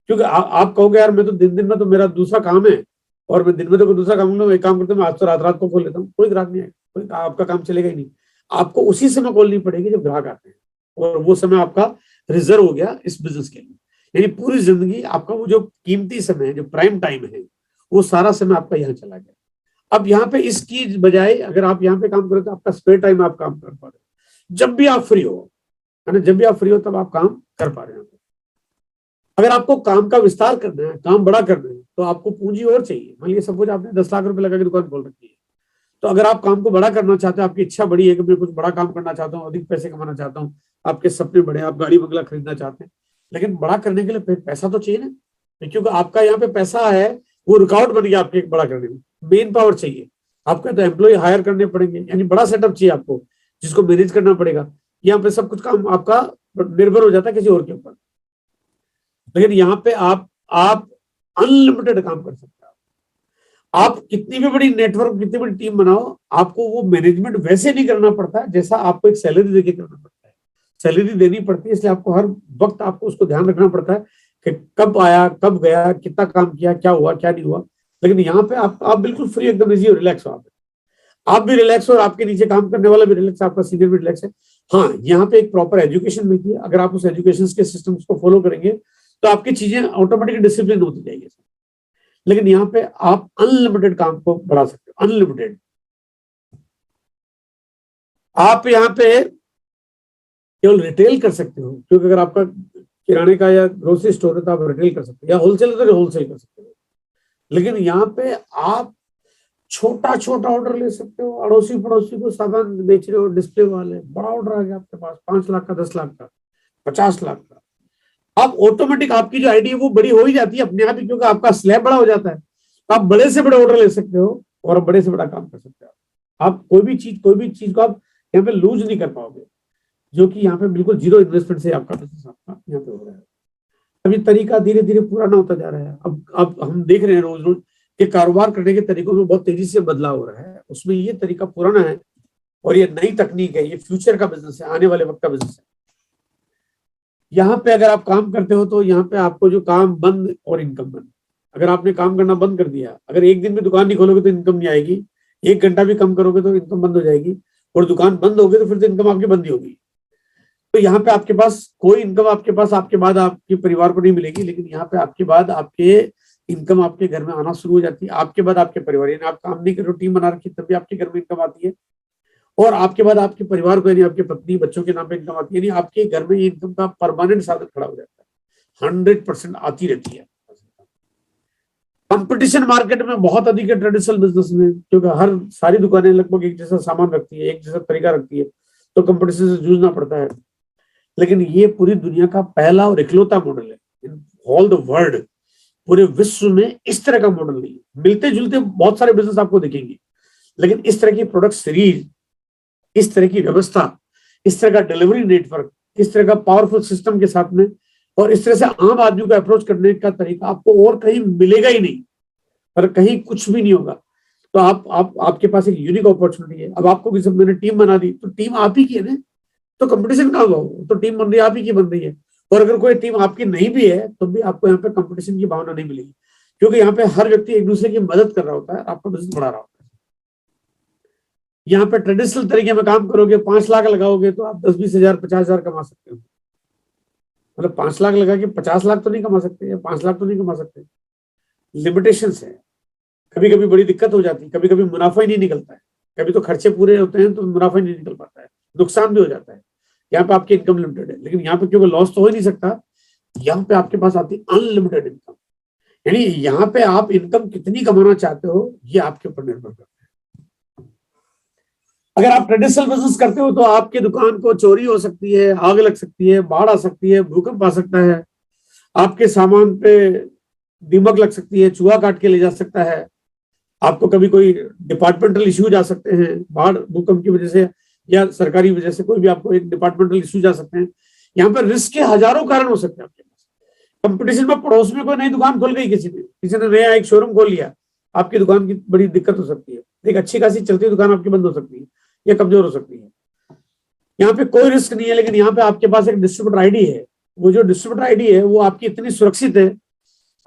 क्योंकि आप कहोगे यार मैं तो दिन में तो मेरा दूसरा काम है, और मैं दिन में तो कोई दूसरा काम एक काम करता हूँ, आज तो रात को खोल लेता हूँ, कोई ग्राहक नहीं आएगा, कोई आपका काम चलेगा ही नहीं। आपको उसी समय खोलनी पड़ेगी जब ग्राहक आते हैं, और वो समय आपका रिजर्व हो गया इस बिजनेस के लिए। यानी पूरी जिंदगी आपका वो जो कीमती समय है, जो प्राइम टाइम है, वो सारा समय आपका यहाँ चला गया। अब यहाँ पे इसकी बजाय अगर आप यहाँ पे काम करो तो आपका स्पेयर टाइम आप काम कर पा रहे हो, जब भी आप फ्री हो, है ना, जब भी आप फ्री हो तब आप काम कर पा रहे हो। अगर आपको काम का विस्तार करना है, काम बड़ा करना है, तो आपको पूंजी और चाहिए। मान लीजिए सपोज आपने 10 लाख रुपए लगा के दुकान खोल रखी है, तो अगर आप काम को बड़ा करना चाहते हो, आपकी इच्छा बड़ी है कि मैं कुछ बड़ा काम करना चाहता हूँ, अधिक पैसे कमाना चाहता हूँ, आपके सपने बड़े हैं, आप गाड़ी बंगला खरीदना चाहते हैं, लेकिन बड़ा करने के लिए फिर पैसा तो चाहिए ना, क्योंकि आपका यहाँ पे पैसा है वो रुकावट बन गया आपके बड़ा करने में। मेन पावर चाहिए आपको, तो एम्प्लॉय हायर करने पड़ेंगे, यानी बड़ा सेटअप चाहिए आपको जिसको मैनेज करना पड़ेगा। यहाँ पे सब कुछ काम आपका निर्भर हो जाता है किसी और के ऊपर। लेकिन यहाँ पे आप अनलिमिटेड काम कर सकते हो। आप कितनी भी बड़ी नेटवर्क, कितनी बड़ी टीम बनाओ, आपको वो मैनेजमेंट वैसे नहीं करना पड़ता जैसा आपको एक सैलरी देके करना पड़ता है। सैलरी देनी पड़ती है, इसलिए आपको हर वक्त आपको उसको ध्यान रखना पड़ता है कि कब आया, कब गया, कितना काम किया, क्या हुआ, क्या नहीं हुआ। लेकिन यहाँ पे आप बिल्कुल फ्री, एकदम इजी और रिलैक्स हो। आप भी रिलैक्स हो, आपके नीचे काम करने वाला भी रिलैक्स, आपका सीनियर भी रिलैक्स है। हाँ, यहाँ पे एक प्रॉपर एजुकेशन मिलती है। अगर आप उस एजुकेशन के सिस्टम्स को फॉलो करेंगे तो आपकी चीजें ऑटोमेटिकली डिसिप्लिन होती जाएगी। लेकिन यहाँ पे आप अनलिमिटेड काम को बढ़ा सकते हो, अनलिमिटेड। आप यहाँ पे केवल रिटेल कर सकते हो, क्योंकि अगर आपका किराने का या ग्रोसरी स्टोर है तो आप रिटेल कर सकते हो, या होलसेल है तो होलसेल कर सकते हो। लेकिन यहाँ पे आप छोटा छोटा ऑर्डर ले सकते हो, अड़ोसी पड़ोसी को सामान बेच रहे हो, डिस्प्ले वाले, बड़ा ऑर्डर आ गया आपके पास 5 लाख का, 10 लाख का, 50 लाख का, अब ऑटोमेटिक आपकी जो आईडी है वो बड़ी हो ही जाती है अपने आप ही, क्योंकि आपका स्लैब बड़ा हो जाता है। तो आप बड़े से बड़े ऑर्डर ले सकते हो और बड़े से बड़ा काम कर सकते हो। आप कोई भी चीज को आप यहाँ पे लूज नहीं कर पाओगे, जो कि यहाँ पे बिल्कुल जीरो इन्वेस्टमेंट से आपका बिजनेस आपका यहाँ पे हो रहा है। अभी तरीका धीरे धीरे पुराना होता जा रहा है। अब हम देख रहे हैं रोज रोज कि कारोबार करने के तरीकों में बहुत तेजी से बदलाव हो रहा है। उसमें ये तरीका पुराना है और ये नई तकनीक है, ये फ्यूचर का बिजनेस है, आने वाले वक्त का बिजनेस है। यहाँ पे अगर आप काम करते हो तो यहाँ पे आपको जो काम बंद और इनकम बंद, अगर आपने काम करना बंद कर दिया, अगर एक दिन में दुकान नहीं खोलोगे तो इनकम नहीं आएगी, 1 घंटा भी कम करोगे तो इनकम बंद हो जाएगी, और दुकान बंद होगी तो फिर तो इनकम आपकी बंद ही होगी। तो यहाँ पे आपके पास कोई इनकम आपके पास आपके बाद आपके परिवार को नहीं मिलेगी, लेकिन यहाँ पे आपके बाद आपके इनकम आपके घर में आना शुरू हो जाती है। आपके बाद आपके परिवार, यानी आप काम नहीं कर रहे, टीम बना रखी, तब भी आपके घर में इनकम आती है, और आपके बाद आपके परिवार को, यानी आपकी पत्नी बच्चों के नाम पे इनकम आती है, यानी आपके घर में ये इनकम का परमानेंट साधन खड़ा हो जाता है, 100% आती रहती है। कंपटीशन मार्केट में बहुत अधिक है ट्रेडिशनल बिजनेस में, क्योंकि हर सारी दुकानें लगभग एक जैसा सामान रखती है, एक जैसा तरीका रखती है, तो कंपटीशन से जूझना पड़ता है। लेकिन ये पूरी दुनिया का पहला और इकलौता मॉडल है इन ऑल द वर्ल्ड, पूरे विश्व में इस तरह का मॉडल नहीं है। मिलते जुलते बहुत सारे बिजनेस आपको दिखेंगे, लेकिन इस तरह की प्रोडक्ट सीरीज, इस तरह की व्यवस्था, इस तरह का डिलीवरी नेटवर्क, इस तरह का पावरफुल सिस्टम के साथ में, और इस तरह से आम आदमी को अप्रोच करने का तरीका आपको और कहीं मिलेगा ही नहीं, और कहीं कुछ भी नहीं होगा। तो आपके पास एक यूनिक अपॉर्चुनिटी है। अब आपको भी सब मैंने टीम बना दी, तो टीम आप ही की है ना, तो कंपटीशन कहाँ हुआ, तो टीम बन रही है, आप ही की बन रही है। और अगर कोई टीम आपकी नहीं भी है तो भी आपको यहाँ पे कंपटीशन की भावना नहीं मिलेगी, क्योंकि यहाँ पे हर व्यक्ति एक दूसरे की मदद कर रहा होता है, आपका बिजनेस बढ़ा रहा होता है। यहाँ पे ट्रेडिशनल तरीके में काम करोगे, 5 लाख लगाओगे तो आप 10-20 हजार 50 हजार कमा सकते हो। मतलब 5 लाख लगा के 50 लाख तो नहीं कमा सकते, या 5 लाख तो नहीं कमा सकते, लिमिटेशंस है। कभी कभी बड़ी दिक्कत हो जाती है, कभी कभी मुनाफा ही नहीं निकलता है, कभी तो खर्चे पूरे होते हैं तो मुनाफा नहीं निकल पाता है, नुकसान भी हो जाता है। यहाँ पे आपकी इनकम लिमिटेड है, लेकिन यहाँ पे क्योंकि लॉस तो हो ही नहीं सकता, यहाँ पे आपके पास आती है अनलिमिटेड इनकम। यानी यहाँ पे आप इनकम कितनी कमाना चाहते हो ये आपके ऊपर निर्भर करता है। अगर आप ट्रेडिशनल बिजनेस करते हो तो आपकी दुकान को चोरी हो सकती है, आग लग सकती है, बाढ़ आ सकती है, भूकंप आ सकता है, आपके सामान पे दीमक लग सकती है, चूहा काट के ले जा सकता है, आपको कभी कोई डिपार्टमेंटल इश्यूज आ सकते हैं, बाढ़ भूकंप की वजह से या सरकारी वजह से कोई भी आपको एक डिपार्टमेंटल इश्यूज आ सकते हैं। यहाँ पर रिस्क के हजारों कारण हो सकते हैं आपके पास। कंपटीशन में पड़ोस में कोई नई दुकान खोल गई, किसी ने नया एक शोरूम खोल लिया, आपकी दुकान की बड़ी दिक्कत हो सकती है, एक अच्छी खासी चलती दुकान आपकी बंद हो सकती है या कमजोर हो सकती है। यहाँ पे कोई रिस्क नहीं है, लेकिन यहाँ पे आपके पास एक डिस्ट्रीब्यूटर आईडी है। वो जो डिस्ट्रीब्यूटर आईडी है वो आपकी इतनी सुरक्षित है,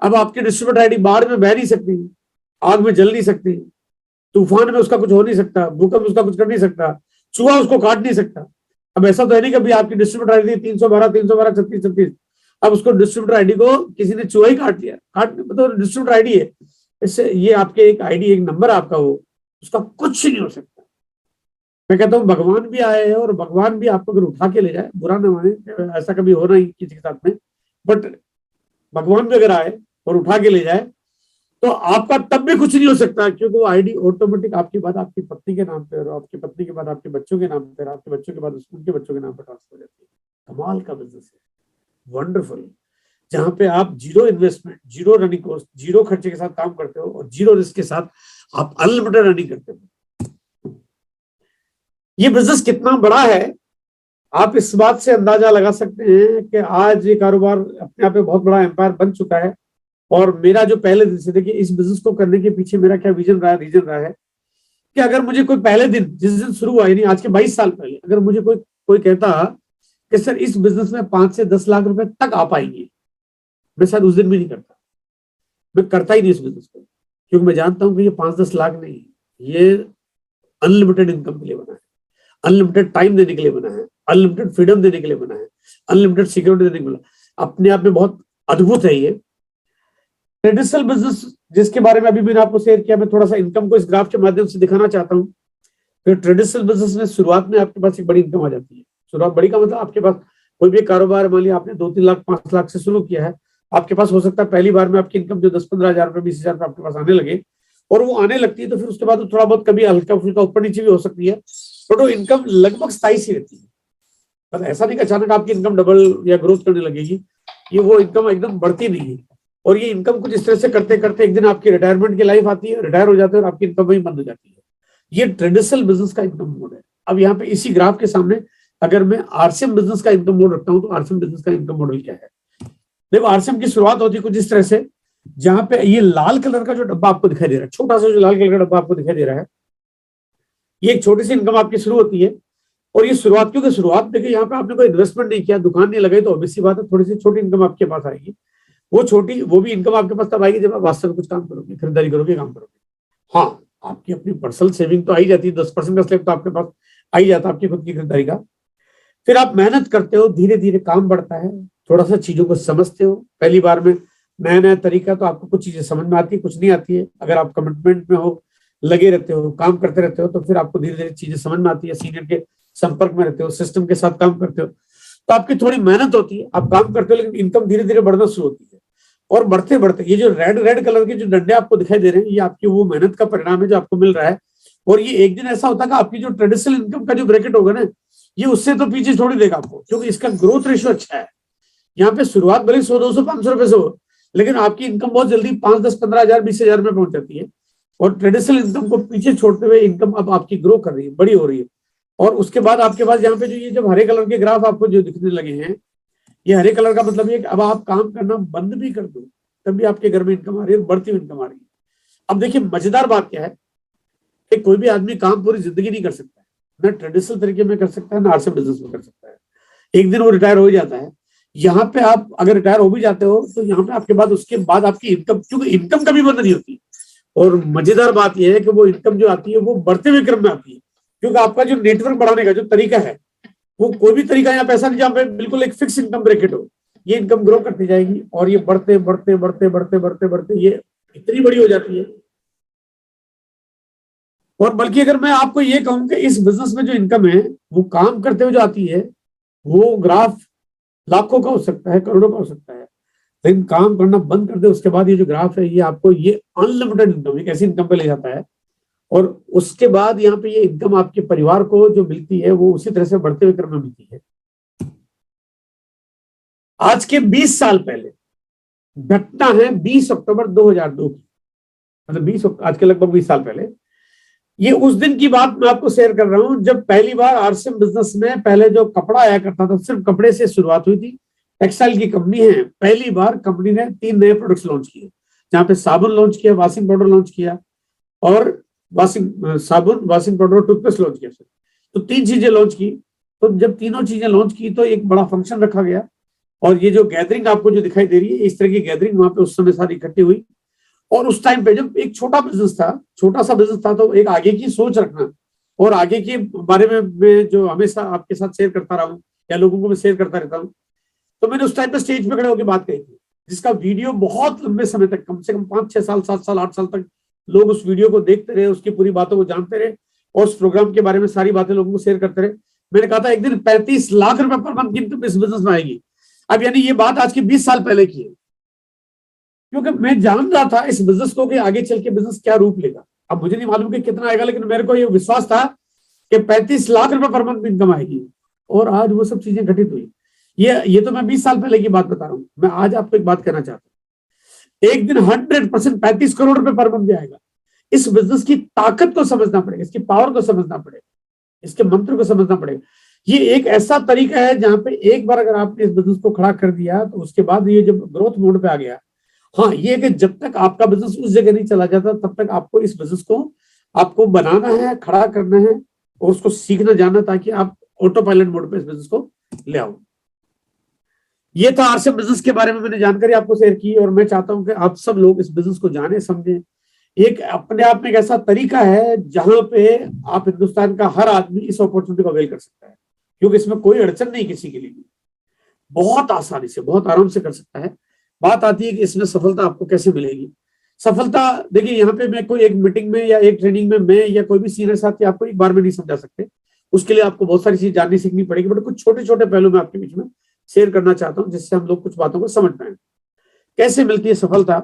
अब आपकी डिस्ट्रीब्यूटर आईडी बाढ़ में बह नहीं सकती, आग में जल नहीं सकती, तूफान में उसका कुछ हो नहीं सकता, भूकंप उसका कुछ कर नहीं सकता, चूहा उसको काट नहीं सकता। अब ऐसा तो है नहीं कभी आपकी डिस्ट्रीब्यूटर आईडी 312 312 36 36, अब उसको डिस्ट्रीब्यूटर आईडी को किसी ने चूहा ही काट लिया, मतलब डिस्ट्रीब्यूटर आईडी है, इससे ये आपके एक आईडी एक नंबर आपका, वो उसका कुछ नहीं हो सकता। मैं कहता हूँ भगवान भी आए हैं और भगवान भी आपको अगर उठा के ले जाए, बुरा न माने, ऐसा कभी हो रहा ही किसी के साथ में, बट भगवान भी अगर आए और उठा के ले जाए तो आपका तब भी कुछ नहीं हो सकता, क्योंकि वो आईडी ऑटोमेटिक आपके बाद आपकी पत्नी के नाम पे और आपकी पत्नी के बाद आपके बच्चों के नाम पे और आपके बच्चों के बाद उनके बच्चों के नाम पे ट्रांसफर हो जाती है। कमाल का बिजनेस है, वंडरफुल, जहां पे आप zero investment, zero running cost, zero खर्चे के साथ काम करते हो और जीरो रिस्क के साथ आप अनलिमिटेड रनिंग करते हो। ये बिजनेस कितना बड़ा है आप इस बात से अंदाजा लगा सकते हैं कि आज ये कारोबार अपने आप में बहुत बड़ा एम्पायर बन चुका है। और मेरा जो पहले दिन से, देखिए इस बिजनेस को करने के पीछे मेरा क्या विजन रहा है, रीजन रहा है कि अगर मुझे कोई पहले दिन, जिस दिन शुरू हुआ यानी आज के 22 साल पहले, अगर मुझे कोई कहता कि सर इस बिजनेस में 5 से 10 लाख रुपए तक आ पाएंगे, मैं शायद उस दिन भी नहीं करता, मैं करता ही नहीं इस बिजनेस को, क्योंकि मैं जानता हूं कि ये 5-10 लाख नहीं, ये अनलिमिटेड इनकम के लिए बना है, अनलिमिटेड टाइम देने के लिए बना है, अनलिमिटेड फ्रीडम देने के लिए बना है, अनलिमिटेड सिक्योरिटी देने के लिए बना। अपने आप में बहुत अद्भुत है ये ट्रेडिशनल बिजनेस, जिसके बारे में अभी मैंने आपको शेयर किया। मैं थोड़ा सा इनकम को इस ग्राफ के माध्यम से दिखाना चाहता हूँ। फिर ट्रेडिशनल बिजनेस में शुरुआत में आपके पास एक बड़ी इनकम आ जाती है। शुरुआत बड़ी का मतलब आपके पास कोई भी कारोबार, मान लिया आपने 2-3 लाख 5 लाख से शुरू किया है, आपके पास हो सकता है पहली बार में आपकी इनकम जो 10-15 हजार रुपए 20 हजार रुपए आपके पास आने लगे, और वो आने लगती है तो फिर उसके बाद थोड़ा बहुत कभी हल्का फुल्का ऊपर नीचे भी हो सकती है, बट वो इनकम लगभग स्थायी सी रहती है। पर ऐसा नहीं कि अचानक आपकी इनकम डबल या ग्रोथ करने लगेगी, ये वो इनकम एकदम बढ़ती नहीं है। और ये इनकम कुछ इस तरह से करते करते एक दिन आपकी रिटायरमेंट की लाइफ आती है, रिटायर हो जाते हैं और आपकी इनकम वही बंद हो जाती है। ये ट्रेडिशनल बिजनेस का इनकम मोड है। अब यहाँ पे इसी ग्राफ के सामने अगर मैं आरसीएम बिजनेस का इनकम मोड रखता हूँ तो आरसीएम बिजनेस का इनकम मॉडल क्या है। देखो आरसीएम की शुरुआत होती है कुछ इस तरह से, जहां पे ये लाल कलर का जो डब्बा आपको दिखाई दे रहा है, छोटा सा जो लाल कलर का डब्बा आपको दिखाई दे रहा है, ये एक छोटी सी इनकम आपकी शुरू होती है। और ये शुरुआत, क्योंकि शुरुआत देखिए यहाँ पे आपने कोई इन्वेस्टमेंट नहीं किया, दुकान नहीं लगाई, तो ऑब्वियसली बात है थोड़ी सी छोटी इनकम आपके पास आएगी। वो भी इनकम आपके पास तब आएगी जब आप वास्तव में कुछ काम करोगे, खरीदारी करोगे, काम करोगे। हाँ, आपकी अपनी पर्सनल सेविंग तो आई जाती है, 10% का स्लैब तो आपके पास आ ही जाता है आपकी खुद की खरीदारी का। फिर आप मेहनत करते हो, धीरे धीरे काम बढ़ता है, थोड़ा सा चीजों को समझते हो। पहली बार में नया नया तरीका, तो आपको कुछ चीजें समझ में आती है, कुछ नहीं आती है। अगर आप कमिटमेंट में हो, लगे रहते हो, काम करते रहते हो, तो फिर आपको धीरे धीरे चीजें समझ में आती है। सीनियर के संपर्क में रहते हो, सिस्टम के साथ काम करते हो, तो आपकी थोड़ी मेहनत होती है, आप काम करते हो, लेकिन इनकम धीरे धीरे बढ़ना शुरू होती है। और बढ़ते बढ़ते ये जो रेड रेड कलर के जो डंडे आपको दिखाई दे रहे हैं, ये आपकी वो मेहनत का परिणाम है जो आपको मिल रहा है। और ये एक दिन ऐसा होता है कि आपकी जो ट्रेडिशनल इनकम का जो ब्रैकेट होगा ना, ये उससे तो पीछे छोड़ देगा आपको, क्योंकि इसका ग्रोथ रेशियो अच्छा है। यहाँ पे शुरुआत भले 100-200-500 रुपए से हो, लेकिन आपकी इनकम बहुत जल्दी 5-10-15 हजार 20 हजार में पहुंच जाती है। और ट्रेडिशनल इनकम को पीछे छोड़ते हुए इनकम अब आपकी ग्रो कर रही है, बड़ी हो रही है। और उसके बाद आपके पास यहाँ पे जो ये जब हरे कलर के ग्राफ आपको जो दिखने लगे हैं, ये हरे कलर का मतलब ये कि अब आप काम करना बंद भी कर दो तब भी आपके घर में इनकम आ रही है, बढ़ती हुई इनकम आ रही है। अब देखिए मजेदार बात क्या है कि कोई भी आदमी काम पूरी जिंदगी नहीं कर सकता है, ना ट्रेडिशनल तरीके में कर सकता है, ना आरसीएम बिजनेस में कर सकता है। एक दिन वो रिटायर हो जाता है। यहाँ पे आप अगर रिटायर हो भी जाते हो तो यहाँ पे आपके बाद उसके बाद आपकी इनकम, क्योंकि इनकम कभी बंद नहीं होती। और मजेदार बात यह है कि वो इनकम जो आती है वो बढ़ते हुए क्रम में आती है, क्योंकि आपका जो नेटवर्क बढ़ाने का जो तरीका है, वो कोई भी तरीका यहाँ पे ऐसा नहीं जहाँ पे बिल्कुल एक फिक्स इनकम ब्रैकेट हो। ये इनकम ग्रो करती जाएगी और ये बढ़ते बढ़ते बढ़ते बढ़ते बढ़ते बढ़ते ये इतनी बड़ी हो जाती है और बल्कि अगर मैं आपको ये कहूं कि इस बिजनेस में जो इनकम है वो काम करते हुए जो आती है, वो ग्राफ लाखों का हो सकता है, करोड़ों का हो सकता है, लेकिन काम करना बंद कर दे उसके बाद ये जो ग्राफ है ये आपको ये अनलिमिटेड इनकम, एक ऐसी इनकम पे ले जाता है। और उसके बाद यहाँ पे ये इनकम आपके परिवार को जो मिलती है वो उसी तरह से बढ़ते हुए क्रम में मिलती है। आज के 20 साल पहले घटना है 20 अक्टूबर 2002 की, मतलब 20 आज के लगभग 20 साल पहले। ये उस दिन की बात मैं आपको शेयर कर रहा हूं जब पहली बार आरसीएम बिजनेस में पहले जो कपड़ा आया करता था, सिर्फ कपड़े से शुरुआत हुई थी। टेक्सटाइल की कंपनी है, पहली बार कंपनी ने 3 नए प्रोडक्ट्स लॉन्च किए, जहां पे साबुन लॉन्च किया, वॉशिंग पाउडर लॉन्च किया और साबुन, वॉशिंग पाउडर और टूथपेस्ट लॉन्च किया। तो 3 चीजें लॉन्च की। तो जब तीनों चीजें लॉन्च की तो एक बड़ा फंक्शन रखा गया, और ये जो गैदरिंग आपको जो दिखाई दे रही है, इस तरह की गैदरिंग वहां पे उस समय सारी इकट्ठी हुई। और उस टाइम पे जब एक छोटा बिजनेस था, छोटा सा बिजनेस था, तो एक आगे की सोच रखना और आगे के बारे में मैं जो हमेशा आपके साथ शेयर करता रहा हूं या लोगों को मैं शेयर करता रहता हूं। तो मैंने उस टाइम पे स्टेज पे खड़े होकर बात कही थी, जिसका वीडियो बहुत लंबे समय तक, कम से कम 5-6 साल, 7 साल, 8 साल तक लोग उस वीडियो को देखते रहे, उसकी पूरी बातों को जानते रहे और उस प्रोग्राम के बारे में सारी बातें लोगों को शेयर करते रहे। मैंने कहा था एक दिन 35 लाख रुपए पर मंथ की इनकम इस बिजनेस में आएगी। अब यानी ये बात आज की 20 साल पहले की है, क्योंकि मैं जान रहा था इस बिजनेस को कि आगे चल के बिजनेस क्या रूप लेगा। अब मुझे नहीं मालूम कि कितना आएगा, लेकिन मेरे को ये विश्वास था कि 35 लाख रुपए पर मंथ इनकम आएगी। और आज वो सब चीजें घटित हुई। ये तो मैं 20 साल पहले की बात बता रहा हूं। मैं आज आपको एक बात कहना चाहता हूं, एक दिन 100% 35 करोड़ रुपए पर मंथ आएगा। इस बिजनेस की ताकत को समझना पड़ेगा, इसकी पावर को समझना पड़ेगा, इसके मंत्र को समझना पड़ेगा। ये एक ऐसा तरीका है जहां पे एक बार अगर आपने इस बिजनेस को खड़ा कर दिया तो उसके बाद ये जब ग्रोथ मोड पे आ गया, हाँ, ये कि जब तक आपका बिजनेस उस जगह नहीं चला जाता तब तक आपको इस बिजनेस को आपको बनाना है, खड़ा करना है और उसको सीखना जानना, ताकि आप ऑटो पायलट मोड पे इस बिजनेस को ले आओ। ये था आरसीएम बिजनेस के बारे में मैंने जानकारी आपको शेयर की, और मैं चाहता हूं कि आप सब लोग इस बिजनेस को जाने समझें। एक अपने आप में एक ऐसा तरीका है जहां पे आप हिंदुस्तान का हर आदमी इस अपॉर्चुनिटी को अवेल कर सकता है, क्योंकि इसमें कोई अड़चन नहीं किसी के लिए भी, बहुत आसानी से, बहुत आराम से कर सकता है। बात आती है कि इसमें सफलता आपको कैसे मिलेगी। सफलता देखिए, यहाँ पे मैं कोई एक मीटिंग में या एक ट्रेनिंग में मैं या कोई भी सीनियर साथी आपको एक बार में नहीं समझा सकते, उसके लिए आपको बहुत सारी चीज जाननी सीखनी पड़ेगी। बट कुछ छोटे छोटे पहलू में आपके बीच में शेयर करना चाहता हूँ, जिससे हम लोग कुछ बातों को समझ पाए। कैसे मिलती है सफलता?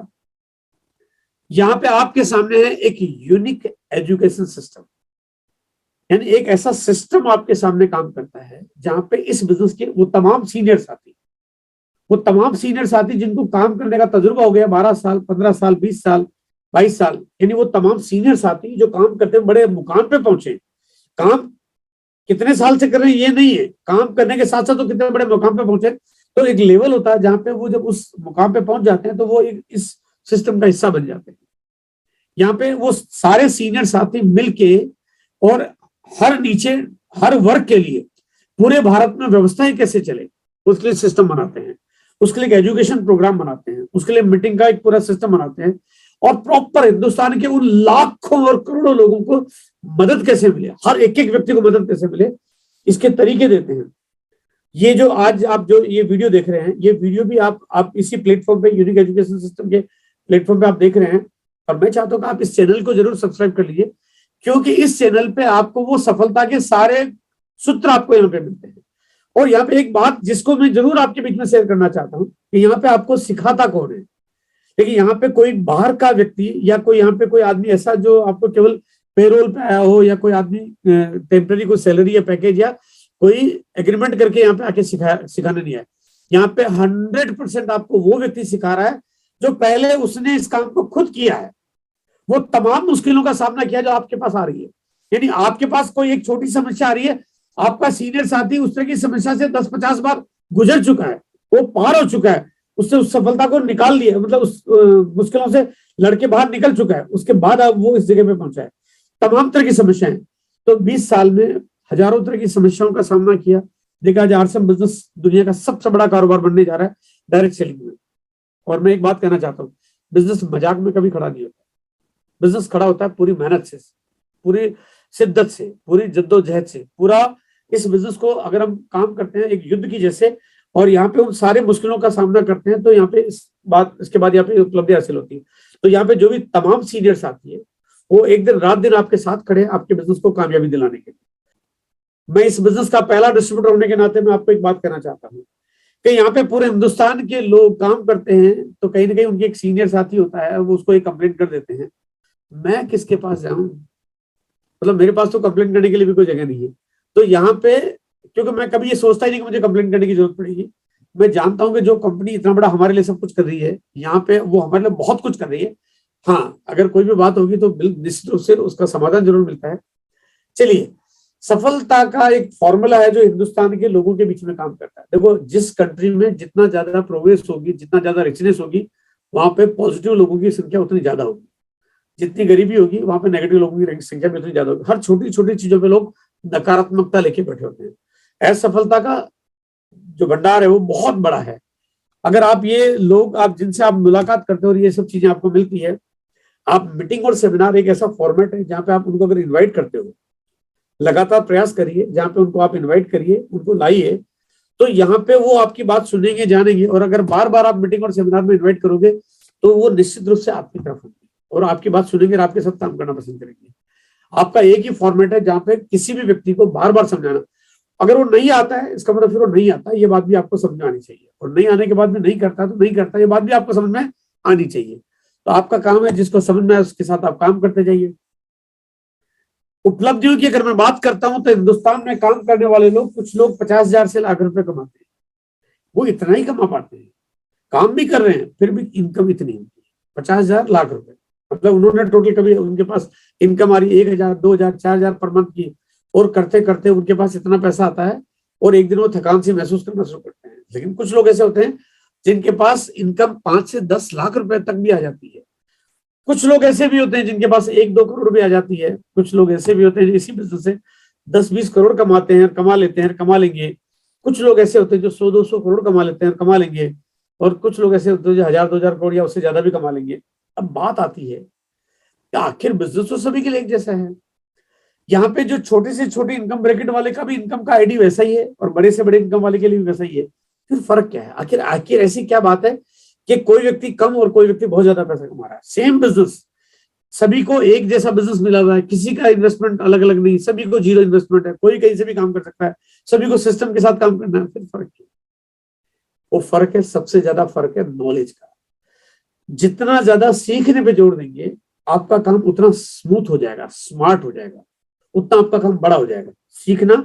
यहाँ पे आपके सामने है एक यूनिक एजुकेशन सिस्टम, यानी एक ऐसा सिस्टम आपके सामने काम करता है जहां पे इस बिजनेस के वो तमाम सीनियर साथी जिनको काम करने का तजुर्बा हो गया 12 साल, 15 साल, 20 साल, 22 साल, यानी वो तमाम सीनियर साथी जो काम करते बड़े मुकाम पे पहुंचे। काम कितने साल से कर रहे हैं ये नहीं है, काम करने के साथ साथ तो कितने बड़े मुकाम पे पहुंचे। तो एक लेवल होता है जहां पे वो जब उस मुकाम पे पहुंच जाते हैं तो वो इस सिस्टम का हिस्सा बन जाते हैं। यहाँ पे वो सारे सीनियर साथी मिलके और हर वर्ग के लिए पूरे भारत में व्यवस्थाएं कैसे चले उसके लिए सिस्टम बनाते हैं, उसके लिए एक एजुकेशन प्रोग्राम बनाते हैं, उसके लिए मीटिंग का एक पूरा सिस्टम बनाते हैं, और प्रॉपर हिंदुस्तान के उन लाखों और करोड़ों लोगों को मदद कैसे मिले, हर एक एक व्यक्ति को मदद कैसे मिले, इसके तरीके देते हैं। ये जो आज आप जो ये वीडियो देख रहे हैं, ये वीडियो भी आप इसी प्लेटफॉर्म पे, यूनिक एजुकेशन सिस्टम के प्लेटफॉर्म पे आप देख रहे हैं। और मैं चाहता हूं कि आप इस चैनल को जरूर सब्सक्राइब कर लीजिए, क्योंकि इस चैनल पे आपको वो सफलता के सारे सूत्र आपको यहाँ पे मिलते हैं। और यहाँ पे एक बात जिसको मैं जरूर आपके बीच में शेयर करना चाहता हूँ कि यहाँ पे आपको सिखाता कौन है। देखिए, यहाँ पे कोई बाहर का व्यक्ति या कोई यहाँ पे कोई आदमी ऐसा जो आपको केवल पेरोल पे आया हो, या कोई आदमी टेम्पररी कोई सैलरी या पैकेज या कोई एग्रीमेंट करके यहाँ पे आके सिखाने नहीं आया। यहाँ पे 100% आपको वो व्यक्ति सिखा रहा है जो पहले उसने इस काम को खुद किया है, वो तमाम मुश्किलों का सामना किया जो आपके पास आ रही है। यानी आपके पास कोई एक छोटी समस्या आ रही है, आपका सीनियर साथी उस तरह की समस्या से 10-50 बार गुजर चुका है, वो पार हो चुका है, उससे उस सफलता को निकाल लिया, मतलब उस मुश्किलों से लड़के बाहर निकल चुका है, उसके बाद अब वो इस जगह पे पहुंचा है। तमाम तरह की समस्याएं, तो 20 साल में हजारों तरह की समस्याओं का सामना किया। देखा, आज आरसीएम बिजनेस दुनिया का सबसे बड़ा कारोबार बनने जा रहा है डायरेक्ट सेलिंग में। और मैं एक बात कहना चाहता हूँ, बिजनेस मजाक में कभी खड़ा नहीं होता, बिजनेस खड़ा होता है पूरी मेहनत से, पूरी शिद्दत से, पूरी जद्दोजहद से। पूरा इस बिजनेस को अगर हम काम करते हैं एक युद्ध की जैसे, और यहाँ पे उन सारे मुश्किलों का सामना करते हैं, तो यहाँ पे इसके बाद यहाँ पे उपलब्धि हासिल होती है। तो यहाँ पे जो भी तमाम सीनियर साथी है वो एक दिन रात दिन आपके साथ खड़े हैं आपके बिजनेस को कामयाबी दिलाने के लिए। मैं इस बिजनेस का पहला डिस्ट्रीब्यूटर होने के नाते मैं आपको एक बात कहना चाहता हूँ कि यहाँ पे पूरे हिंदुस्तान के लोग काम करते हैं, तो कहीं ना कहीं उनके एक सीनियर साथी होता है, वो उसको एक कंप्लेंट कर देते हैं। मैं किसके पास जाऊं, मतलब मेरे पास तो कंप्लेंट करने के लिए भी कोई जगह नहीं है। तो यहाँ पे, क्योंकि मैं कभी ये सोचता ही नहीं कि मुझे कंप्लेंट करने की जरूरत पड़ेगी। मैं जानता हूं कि जो कंपनी इतना बड़ा हमारे लिए सब कुछ कर रही है, यहाँ पे वो हमारे लिए बहुत कुछ कर रही है। हाँ, अगर कोई भी बात होगी तो निश्चित रूप से उसका समाधान जरूर मिलता है। चलिए, सफलता का एक फॉर्मूला है जो हिंदुस्तान के लोगों के बीच में काम करता है। देखो, जिस कंट्री में जितना ज्यादा प्रोग्रेस होगी, जितना ज्यादा रिचनेस होगी, वहां पे पॉजिटिव लोगों की संख्या उतनी ज्यादा होगी। जितनी गरीबी होगी, वहां पे नेगेटिव लोगों की संख्या भी उतनी ज्यादा होगी। हर छोटी छोटी चीजों पे लोग नकारात्मकता लेके बैठे होते हैं। असफलता का जो भंडार है वो बहुत बड़ा है। अगर आप ये लोग, आप जिनसे आप मुलाकात करते हो और ये सब चीजें आपको मिलती है, आप मीटिंग और सेमिनार एक ऐसा फॉर्मेट है जहां पे आप उनको अगर इन्वाइट करते हो, लगातार प्रयास करिए, जहां पे उनको आप इन्वाइट करिए, उनको लाइए, तो यहाँ पे वो आपकी बात सुनेंगे, जानेंगे। और अगर बार बार आप मीटिंग और सेमिनार में इन्वाइट करोगे तो वो निश्चित रूप से आपकी तरफ होंगे और आपकी बात सुनेंगे और आपके साथ काम करना पसंद करेंगे। आपका एक ही फॉर्मेट है जहां पे किसी भी व्यक्ति को बार बार समझाना। अगर वो नहीं आता है, इसका मतलब फिर वो नहीं आता, ये बात भी आपको समझ में आनी चाहिए। और नहीं आने के बाद में नहीं करता तो नहीं करता, ये बात भी आपको समझ में आनी चाहिए। तो आपका काम है, जिसको समझ में आए उसके साथ आप काम करते जाइए। उपलब्धियों की अगर मैं बात करता हूं तो हिंदुस्तान में काम करने वाले लोग, कुछ लोग 50,000 से लाख रुपए कमाते हैं। वो इतना ही कमा पाते हैं, काम भी कर रहे हैं, फिर भी इनकम इतनी होती है 50,000 लाख रुपए। मतलब उन्होंने टोटल कभी उनके पास इनकम आ रही है 1,000, 2,000, 4,000 पर मंथ की, और करते करते उनके पास इतना पैसा आता है और एक दिन वो थकान से महसूस करना शुरू करते हैं। लेकिन कुछ लोग ऐसे होते हैं जिनके पास इनकम 5 से 10 लाख रुपए तक भी आ जाती है। कुछ लोग ऐसे भी होते हैं जिनके पास 1-2 करोड़ भी आ जाती है। कुछ लोग ऐसे भी होते हैं इसी बिजनेस से 10-20 करोड़ कमाते हैं, कमा लेते हैं, कमा लेंगे। कुछ लोग ऐसे होते हैं जो 100-200 करोड़ कमा लेते हैं, कमा लेंगे। और कुछ लोग ऐसे होते हैं जो 1,000-2,000 करोड़ या उससे ज्यादा भी कमा लेंगे। अब बात आती है कि आखिर बिजनेस तो सभी के लिए एक जैसा है। यहाँ पे जो छोटे से छोटे इनकम ब्रैकेट वाले का भी इनकम का आईडी वैसा ही है और बड़े से बड़े इनकम वाले के लिए भी वैसा ही है। फिर फर्क क्या है? आखिर आखिर ऐसी क्या बात है कि कोई व्यक्ति कम और कोई व्यक्ति बहुत ज्यादा पैसा कमा रहा है? सेम बिजनेस, सभी को एक जैसा बिजनेस मिला हुआ है, किसी का इन्वेस्टमेंट अलग अलग नहीं, सभी को जीरो इन्वेस्टमेंट है, कोई कहीं से भी काम कर सकता है, सभी को सिस्टम के साथ काम करना है। फिर फर्क क्या? वो फर्क है, सबसे ज्यादा फर्क है नॉलेज का। जितना ज्यादा सीखने पे जोर देंगे, आपका काम उतना स्मूथ हो जाएगा, स्मार्ट हो जाएगा, उतना आपका काम बड़ा हो जाएगा। सीखना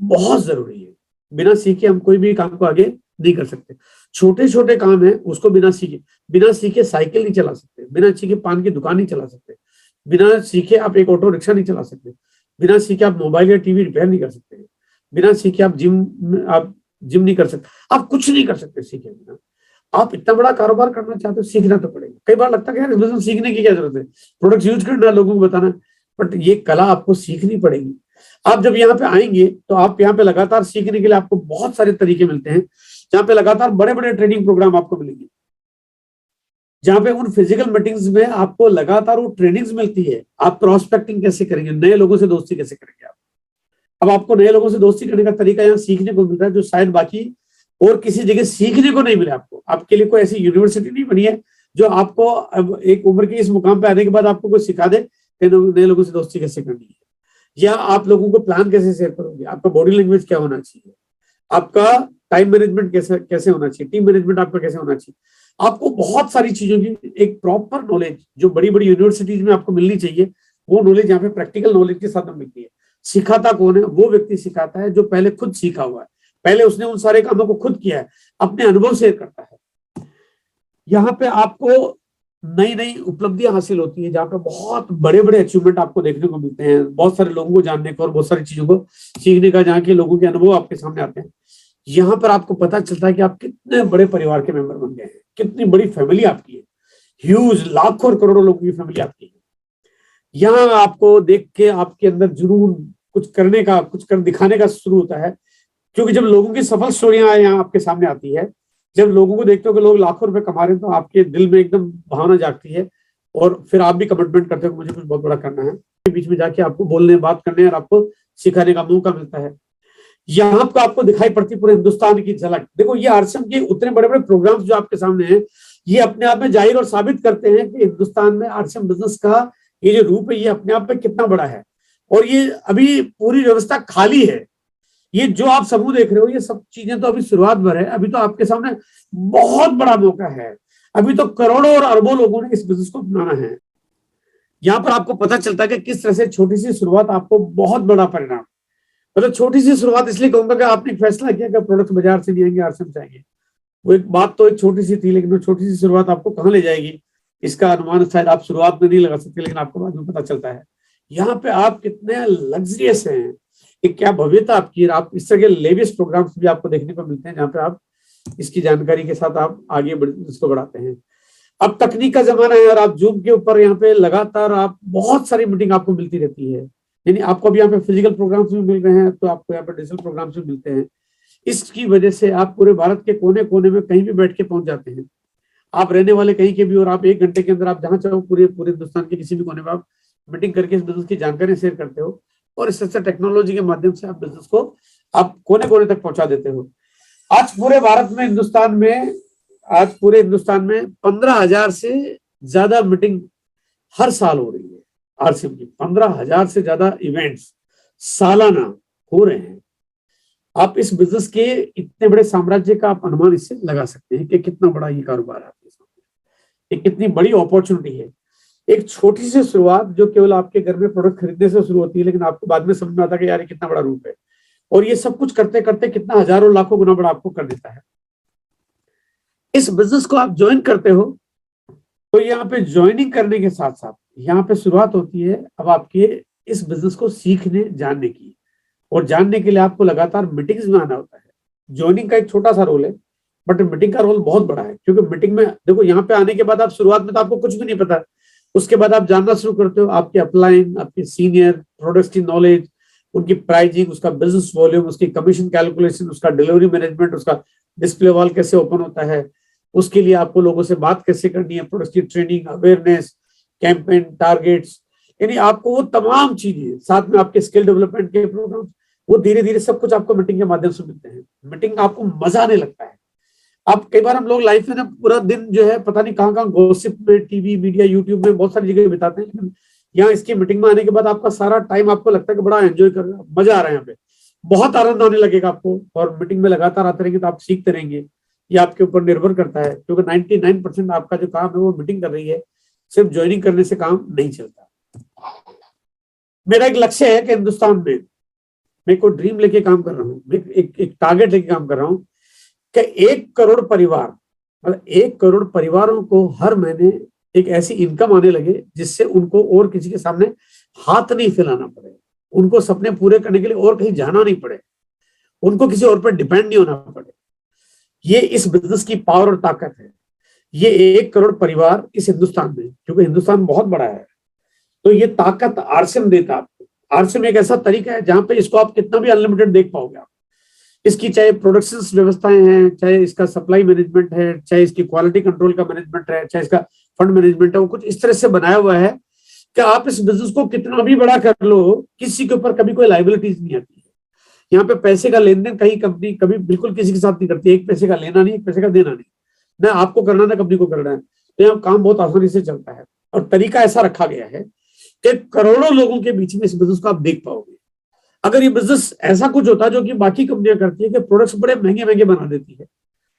बहुत जरूरी है। बिना सीखे हम कोई भी काम को आगे नहीं कर सकते। छोटे छोटे काम है, उसको बिना सीखे साइकिल नहीं चला सकते, बिना सीखे पान की दुकान नहीं चला सकते, बिना सीखे आप एक ऑटो रिक्शा नहीं चला सकते, बिना सीखे आप मोबाइल या टीवी रिपेयर नहीं कर सकते, बिना सीखे आप जिम नहीं कर सकते, आप कुछ नहीं कर सकते सीखे बिना। आप इतना बड़ा कारोबार करना चाहते हो, सीखना तो पड़ेगा। कई बार लगता है कि यार बिजनेस सीखने की क्या जरूरत है, प्रोडक्ट यूज करना, लोगों को बताना, बट ये कला आपको सीखनी पड़ेगी। आप जब यहाँ पे आएंगे तो आप यहाँ पे लगातार सीखने के लिए आपको बहुत सारे तरीके मिलते हैं, जहाँ पे लगातार बड़े बड़े ट्रेनिंग प्रोग्राम आपको मिलेंगे, जहाँ पे उन फिजिकल मीटिंग्स में आपको लगातार वो ट्रेनिंग्स मिलती है। आप प्रोस्पेक्टिंग कैसे करेंगे, नए लोगों से दोस्ती कैसे करेंगे आप। अब आपको नए लोगों से दोस्ती करने का तरीका यहाँ सीखने को मिल रहा है, जो शायद बाकी और किसी जगह सीखने को नहीं मिले आपको। आपके लिए कोई ऐसी यूनिवर्सिटी नहीं बनी है जो आपको अब एक उम्र के इस मुकाम पे आने के बाद आपको कोई सिखा दे कि नए लोगों से दोस्ती कैसे करनी है, या आप लोगों को प्लान कैसे शेयर करोगे, आपका बॉडी लैंग्वेज क्या होना चाहिए, आपका टाइम मैनेजमेंट कैसे होना चाहिए, टीम मैनेजमेंट आपका कैसे होना चाहिए। आपको बहुत सारी चीजों की एक प्रॉपर नॉलेज जो बड़ी बड़ी यूनिवर्सिटीज में आपको मिलनी चाहिए, वो नॉलेज यहाँ पे प्रैक्टिकल नॉलेज के साथ में मिलती है। सिखाता कौन है? वो व्यक्ति सिखाता है जो पहले खुद सीखा हुआ है, पहले उसने उन सारे कामों को खुद किया है, अपने अनुभव शेयर करता है। यहाँ पे आपको नई नई उपलब्धियां हासिल होती है, जहाँ पे बहुत बड़े बड़े अचीवमेंट आपको देखने को मिलते हैं, बहुत सारे लोगों को जानने को और बहुत सारी चीजों को सीखने का, जहाँ के लोगों के अनुभव आपके सामने आते हैं। यहाँ पर आपको पता चलता है कि आप कितने बड़े परिवार के मेंबर बन गए हैं, कितनी बड़ी फैमिली आपकी है, ह्यूज लाखों और करोड़ों लोगों की फैमिली आपकी है। यहाँ आपको देख के आपके अंदर जुनून, कुछ करने का, कुछ कर दिखाने का शुरू होता है। क्योंकि जब लोगों की सफल स्टोरियां यहाँ आपके सामने आती है, जब लोगों को देखते हो कि लोग लाखों रुपए कमा रहे हैं, तो आपके दिल में एकदम भावना जागती है और फिर आप भी कमिटमेंट करते हो कि मुझे कुछ बहुत बड़ा करना है। बीच में जाके आपको बोलने, बात करने और आपको सिखाने का मौका मिलता है। यहाँ पर आपको दिखाई पड़ती पूरे हिंदुस्तान की झलक। देखो, ये आरसीएम के उतने बड़े बड़े प्रोग्राम्स जो आपके सामने हैं, ये अपने आप में जाहिर और साबित करते हैं कि हिंदुस्तान में आरसीएम बिजनेस का ये जो रूप है ये अपने आप में कितना बड़ा है, और ये अभी पूरी व्यवस्था खाली है। ये जो आप समूह देख रहे हो ये सब चीजें तो अभी शुरुआत भर है, अभी तो आपके सामने बहुत बड़ा मौका है। अभी तो करोड़ों और अरबों लोगों ने इस बिजनेस को अपनाना है। यहाँ पर आपको पता चलता है कि किस तरह से छोटी सी शुरुआत आपको बहुत बड़ा परिणाम, मतलब छोटी सी शुरुआत इसलिए कहूंगा कि आपने एक फैसला किया कि प्रोडक्ट बाजार से नहीं आएंगे, आरसीएम से आएंगे। वो एक बात तो एक छोटी सी थी, लेकिन वो छोटी सी शुरुआत आपको कहाँ ले जाएगी इसका अनुमान शायद आप शुरुआत में नहीं लगा सकते, लेकिन आपको बाद में पता चलता है। यहाँ पे आप कितने लग्जरियस हैं, कि क्या भव्यता आपकी। आप इस तरह के लेवियस प्रोग्राम्स भी आपको देखने को मिलते हैं जहाँ पे आप इसकी जानकारी के साथ आप आगे इसको बढ़ाते हैं। अब तकनीक का जमाना है और आप जूम के ऊपर यहाँ पे लगातार आप बहुत सारी मीटिंग आपको मिलती रहती है। यानी आपको अभी यहाँ पे फिजिकल प्रोग्राम्स भी मिल रहे हैं, तो आपको यहाँ पे डिजिटल प्रोग्राम्स भी मिलते हैं। इसकी वजह से आप पूरे भारत के कोने कोने में कहीं भी बैठ के पहुंच जाते हैं। आप रहने वाले कहीं के भी, और आप 1 घंटे के अंदर आप जहां चाहो पूरे पूरे हिंदुस्तान के किसी भी कोने में आप मीटिंग करके इस बिजनेस की जानकारी शेयर करते हो, और इस तरह से टेक्नोलॉजी के माध्यम से आप बिजनेस को आप कोने कोने तक पहुंचा देते हो। आज पूरे भारत में, हिंदुस्तान में, आज पूरे हिंदुस्तान में 15,000 से ज्यादा मीटिंग हर साल हो रही है। आरसीएम की 15,000 से ज्यादा इवेंट्स सालाना हो रहे हैं। आप इस बिजनेस के इतने बड़े साम्राज्य का आप अनुमान इससे लगा सकते हैं कि कितना बड़ा ये कारोबार है आपके सामने, एक कितनी बड़ी अपॉर्चुनिटी है। एक छोटी सी शुरुआत जो केवल आपके घर में प्रोडक्ट खरीदने से शुरू होती है, लेकिन आपको बाद में समझ में आता है कि यार ये कितना बड़ा रूप है, और ये सब कुछ करते करते कितना हजारों लाखों गुना बड़ा आपको कर देता है। इस बिजनेस को आप ज्वाइन करते हो तो यहाँ पे ज्वाइनिंग करने के साथ साथ यहाँ पे शुरुआत होती है अब आपके इस बिजनेस को सीखने जानने की, और जानने के लिए आपको लगातार मीटिंग्स में आना होता है। ज्वाइनिंग का एक छोटा सा रोल है, बट मीटिंग का रोल बहुत बड़ा है, क्योंकि मीटिंग में देखो यहाँ पे आने के बाद आप शुरुआत में तो आपको कुछ भी नहीं पता, उसके बाद आप जानना शुरू करते हो आपके अपलाइन, आपके सीनियर, प्रोडक्ट्स की नॉलेज, उनकी प्राइसिंग, उसका बिजनेस वॉल्यूम, उसकी कमीशन कैलकुलेशन, उसका डिलीवरी मैनेजमेंट, उसका डिस्प्ले वॉल कैसे ओपन होता है, उसके लिए आपको लोगों से बात कैसे करनी है, प्रोडक्ट्स की ट्रेनिंग, अवेयरनेस, कैंपेन, टारगेट्स, यानी आपको वो तमाम चीजें, साथ में आपके स्किल डेवलपमेंट के प्रोग्राम, वो धीरे धीरे सब कुछ आपको मीटिंग के माध्यम से मिलते हैं। मीटिंग आपको मजा आने लगता है। अब कई बार हम लोग लाइफ में ना पूरा दिन जो है पता नहीं कहाँ कहाँ गॉसिप में, टीवी, मीडिया, यूट्यूब में बहुत सारी जगह बिताते हैं, लेकिन यहाँ इसकी मीटिंग में आने के बाद आपका सारा टाइम आपको लगता है कि बड़ा एंजॉय कर रहे हैं, मजा आ रहा है, यहाँ पे बहुत आनंद आने लगेगा आपको। और मीटिंग में लगातार आते रहेंगे तो आप सीखते रहेंगे। ये आपके ऊपर निर्भर करता है, क्योंकि 99% आपका जो काम है वो मीटिंग कर रही है, सिर्फ ज्वाइनिंग करने से काम नहीं चलता। मेरा एक लक्ष्य है कि हिंदुस्तान में मैं कोई ड्रीम लेके काम कर रहा हूँ, एक टारगेट लेके काम कर रहा हूँ कि 1 करोड़ परिवार, मतलब 1 करोड़ परिवारों को हर महीने एक ऐसी इनकम आने लगे जिससे उनको और किसी के सामने हाथ नहीं फैलाना पड़े, उनको सपने पूरे करने के लिए और कहीं जाना नहीं पड़े, उनको किसी और पर डिपेंड नहीं होना पड़े। ये इस बिजनेस की पावर और ताकत है। ये 1 करोड़ परिवार इस हिंदुस्तान में, क्योंकि हिंदुस्तान बहुत बड़ा है, तो ये ताकत आरसीएम देता है आपको। आरसीएम एक ऐसा तरीका है जहां पे इसको आप कितना भी अनलिमिटेड देख पाओगे आप। इसकी चाहे प्रोडक्शन व्यवस्थाएं हैं, चाहे इसका सप्लाई मैनेजमेंट है, चाहे इसकी क्वालिटी कंट्रोल का मैनेजमेंट है, चाहे इसका फंड मैनेजमेंट है, वो कुछ इस तरह से बनाया हुआ है कि आप इस बिजनेस को कितना भी बड़ा कर लो, किसी के ऊपर कभी कोई लाइबिलिटीज नहीं आती है। यहाँ पे पैसे का लेन देन कहीं कंपनी कभी बिल्कुल किसी के साथ नहीं करती, एक पैसे का लेना नहीं, एक पैसे का देना नहीं, ना आपको करना ना कंपनी को करना है। तो यहाँ काम बहुत आसानी से चलता है, और तरीका ऐसा रखा गया है कि करोड़ों लोगों के बीच में इस बिजनेस को आप देख पाओगे। अगर ये बिजनेस ऐसा कुछ होता है जो कि बाकी कंपनियां करती है कि प्रोडक्ट्स बड़े महंगे महंगे बना देती है,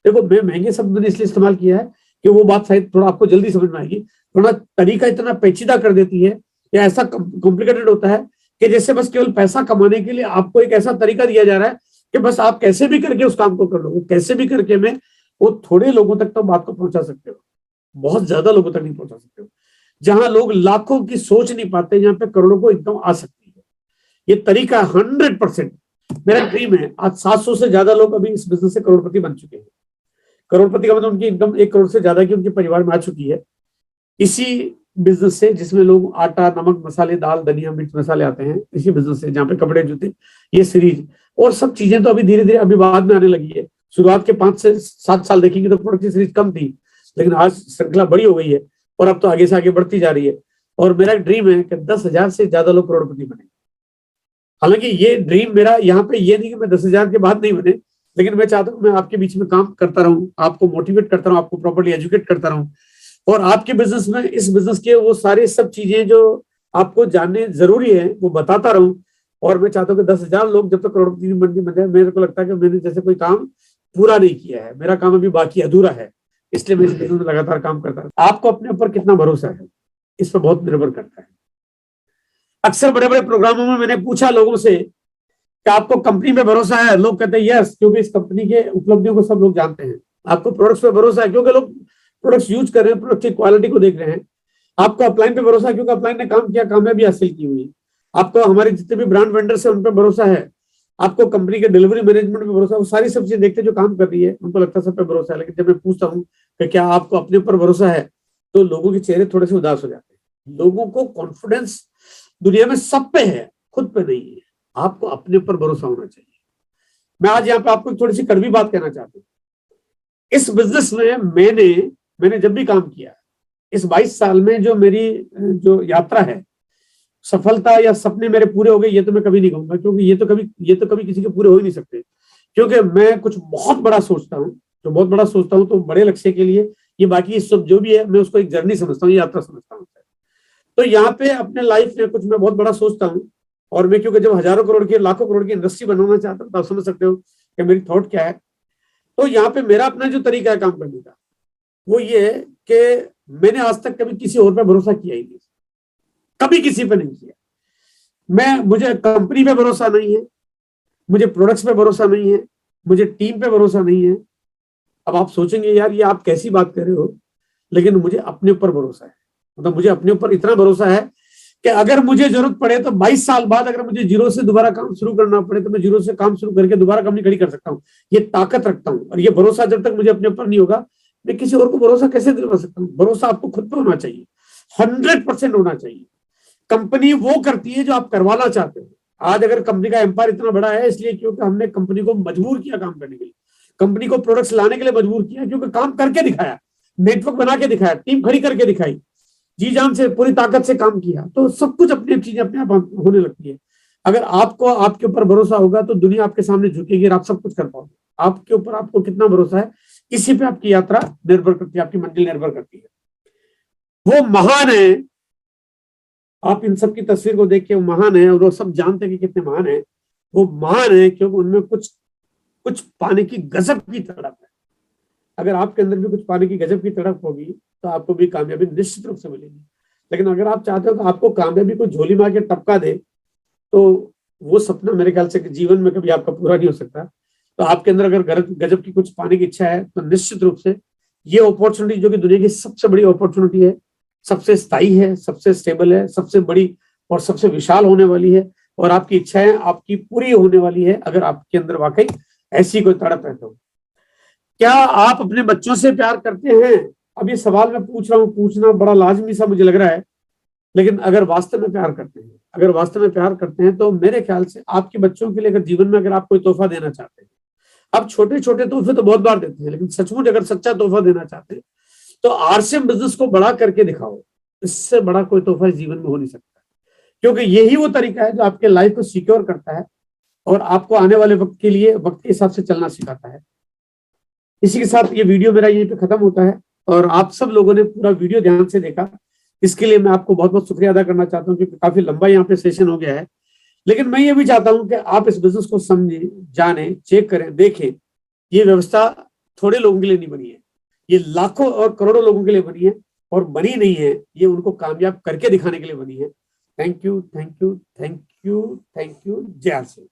देखो मैं महंगे शब्द मैंने इसलिए इस्तेमाल किया है कि वो बात शायद थोड़ा आपको जल्दी समझ में आएगी, थोड़ा तरीका इतना पेचीदा कर देती है या ऐसा कॉम्प्लिकेटेड होता है कि जैसे बस केवल पैसा कमाने के लिए आपको एक ऐसा तरीका दिया जा रहा है कि बस आप कैसे भी करके उस काम को कर लो, कैसे भी करके में वो थोड़े लोगों तक तो बात को पहुंचा सकते हो, बहुत ज्यादा लोगों तक नहीं पहुंचा सकते हो। जहां लोग लाखों की सोच नहीं पाते, यहाँ पे करोड़ों को इनकम आ सकती है। ये तरीका 100% मेरा ड्रीम है। आज 700 से ज्यादा लोग अभी इस बिजनेस से करोड़पति बन चुके हैं। करोड़पति का मतलब उनकी इनकम 1 करोड़ से ज्यादा की उनके परिवार में आ चुकी है, इसी बिजनेस से, जिसमें लोग आटा, नमक, मसाले, दाल, धनिया, मिर्च मसाले आते हैं, इसी बिजनेस से, जहाँ पे कपड़े, जूते, ये सीरीज और सब चीजें तो अभी धीरे धीरे अभी बाद में आने लगी है। शुरुआत के 5 से 7 साल देखेंगे तो प्रोडक्ट की सीरीज कम थी, लेकिन आज श्रृंखला बड़ी हो गई है और अब तो आगे से आगे बढ़ती जा रही है। और मेरा ड्रीम है कि 10,000 से ज्यादा लोग करोड़पति बने। हालांकि ये ड्रीम मेरा यहाँ पे ये नहीं कि मैं 10,000 के बाद नहीं बने, लेकिन मैं चाहता हूँ मैं आपके बीच में काम करता रहूँ, आपको मोटिवेट करता रहूँ, आपको प्रॉपर्ली एजुकेट करता रहूँ, और आपके बिजनेस में, इस बिजनेस के वो सारे सब चीजें जो आपको जानने जरूरी है, वो बताता रहूं। और मैं चाहता हूँ कि 10,000 लोग जब तक करोड़पति बन जाए, मेरे को लगता है कि मैंने जैसे कोई काम पूरा नहीं किया है, मेरा काम अभी बाकी अधूरा है, इसलिए मैं इस बिजनेस में लगातार काम करता हूँ। आपको अपने ऊपर कितना भरोसा है, इस पर बहुत निर्भर करता है। अक्सर बड़े बड़े प्रोग्रामों में मैंने पूछा लोगों से कि आपको कंपनी पे भरोसा है, लोग कहते हैं यस, क्योंकि इस कंपनी के उपलब्धियों को सब लोग जानते हैं। आपको प्रोडक्ट्स पे भरोसा है क्योंकि लोग प्रोडक्ट्स यूज कर रहे हैं, प्रोडक्ट की क्वालिटी को देख रहे हैं। आपको अपलाइन पे भरोसा है क्योंकि अपलाइन ने काम किया, कामयाबी हासिल की हुई। आपको हमारे जितने भी ब्रांड वेंडर्स है उन पर भरोसा है। आपको कंपनी के डिलीवरी मैनेजमेंट पे भरोसा है, वो सारी सब चीजें देखते जो काम कर रही है उनको लगता है सब पे भरोसा है। लेकिन जब मैं पूछता हूँ कि क्या आपको अपने ऊपर भरोसा है, तो लोगों के चेहरे थोड़े से उदास हो जाते हैं। लोगों को कॉन्फिडेंस दुनिया में सब पे है, खुद पे नहीं है। आपको अपने ऊपर भरोसा होना चाहिए। मैं आज यहाँ पे आपको थोड़ी सी कड़वी बात कहना चाहता हूँ। इस बिजनेस में मैंने जब भी काम किया, इस 22 साल में जो मेरी जो यात्रा है, सफलता या सपने मेरे पूरे हो गए ये तो मैं कभी नहीं कहूंगा, क्योंकि ये तो कभी किसी के पूरे हो ही नहीं सकते। क्योंकि मैं कुछ बहुत बड़ा सोचता हूँ, जो बहुत बड़ा सोचता हूँ तो बड़े लक्ष्य के लिए ये बाकी सब जो भी है मैं उसको एक जर्नी समझता हूँ, यात्रा समझता हूँ। तो यहाँ पे अपने लाइफ में कुछ मैं बहुत बड़ा सोचता हूँ, और मैं क्योंकि जब हजारों करोड़ की लाखों करोड़ की इंडस्ट्री बनाना चाहता हूँ तो आप समझ सकते हो कि मेरी थॉट क्या है। तो यहाँ पे मेरा अपना जो तरीका है काम करने का वो ये है कि मैंने आज तक कभी किसी और पे भरोसा किया ही नहीं, कभी किसी पे नहीं किया। मुझे कंपनी पे भरोसा नहीं है, मुझे प्रोडक्ट्स पे भरोसा नहीं है, मुझे टीम पे भरोसा नहीं है। अब आप सोचेंगे यार ये आप कैसी बात कर रहे हो, लेकिन मुझे अपने ऊपर भरोसा है। मतलब मुझे अपने ऊपर इतना भरोसा है कि अगर मुझे जरूरत पड़े तो 22 साल बाद अगर मुझे जीरो से दोबारा काम शुरू करना पड़े तो मैं जीरो से काम शुरू करके दोबारा कंपनी खड़ी कर सकता हूँ। ये ताकत रखता हूँ। और ये भरोसा जब तक मुझे अपने ऊपर नहीं होगा, मैं किसी और को भरोसा कैसे दिलवा सकता हूँ। भरोसा आपको खुद पे होना चाहिए, 100% होना चाहिए। कंपनी वो करती है जो आप करवाना चाहते हो। आज अगर कंपनी का एम्पायर इतना बड़ा है इसलिए क्योंकि हमने कंपनी को मजबूर किया काम करने के लिए, कंपनी को प्रोडक्ट्स लाने के लिए मजबूर किया, क्योंकि काम करके दिखाया, नेटवर्क बना के दिखाया, टीम खड़ी करके दिखाई, जी जान से पूरी ताकत से काम किया, तो सब कुछ अपनी चीजें अपने आप होने लगती है। अगर आपको आपके ऊपर भरोसा होगा तो दुनिया आपके सामने झुकेगी और आप सब कुछ कर पाओगे। आपके ऊपर आपको कितना भरोसा है, इसी पे आपकी यात्रा निर्भर करती है, आपकी मंजिल निर्भर करती है। वो महान है, आप इन सब की तस्वीर को देख के वो महान है, और वो सब जानते हैं कि कितने महान है। वो महान है क्योंकि उनमें कुछ कुछ पाने की गजब की तड़प है। अगर आपके अंदर भी कुछ पाने की गजब की तड़प होगी तो आपको भी कामयाबी निश्चित रूप से मिलेगी। लेकिन अगर आप चाहते हो कि आपको कामयाबी को झोली मार के टपका दे, तो वो सपना मेरे ख्याल से जीवन में कभी आपका पूरा नहीं हो सकता। तो आपके अंदर अगर गजब की कुछ पाने की इच्छा है तो निश्चित रूप से ये अपॉर्चुनिटी, जो कि दुनिया की सबसे बड़ी अपॉर्चुनिटी है, सबसे स्थायी है, सबसे स्टेबल है, सबसे बड़ी और सबसे विशाल होने वाली है, और आपकी इच्छाएं आपकी पूरी होने वाली है अगर आपके अंदर वाकई ऐसी कोई तड़प है। तो क्या आप अपने बच्चों से प्यार करते हैं? अब ये सवाल मैं पूछ रहा हूँ, पूछना बड़ा लाजमी सा मुझे लग रहा है, लेकिन अगर वास्तव में प्यार करते हैं, तो मेरे ख्याल से आपके बच्चों के लिए अगर जीवन में अगर आप कोई तोहफा देना चाहते हैं, आप छोटे छोटे तोहफे तो बहुत बार देते हैं, लेकिन सचमुच अगर सच्चा तोहफा देना चाहते हैं तो आरसीएम बिजनेस को बड़ा करके दिखाओ। इससे बड़ा कोई तोहफा इस जीवन में हो नहीं सकता, क्योंकि यही वो तरीका है जो आपके लाइफ को सिक्योर करता है और आपको आने वाले वक्त के लिए वक्त के हिसाब से चलना सिखाता है। इसी के साथ ये वीडियो मेरा यहीं पे खत्म होता है, और आप सब लोगों ने पूरा वीडियो ध्यान से देखा, इसके लिए मैं आपको बहुत बहुत शुक्रिया अदा करना चाहता हूँ, क्योंकि काफी लंबा यहाँ पे सेशन हो गया है। लेकिन मैं ये भी चाहता हूँ कि आप इस बिजनेस को समझें, जाने, चेक करें, देखें। ये व्यवस्था थोड़े लोगों के लिए नहीं बनी है, ये लाखों और करोड़ों लोगों के लिए बनी है, और बनी नहीं है ये उनको कामयाब करके दिखाने के लिए बनी है। Thank you, thank you, thank you, thank you. जय श्री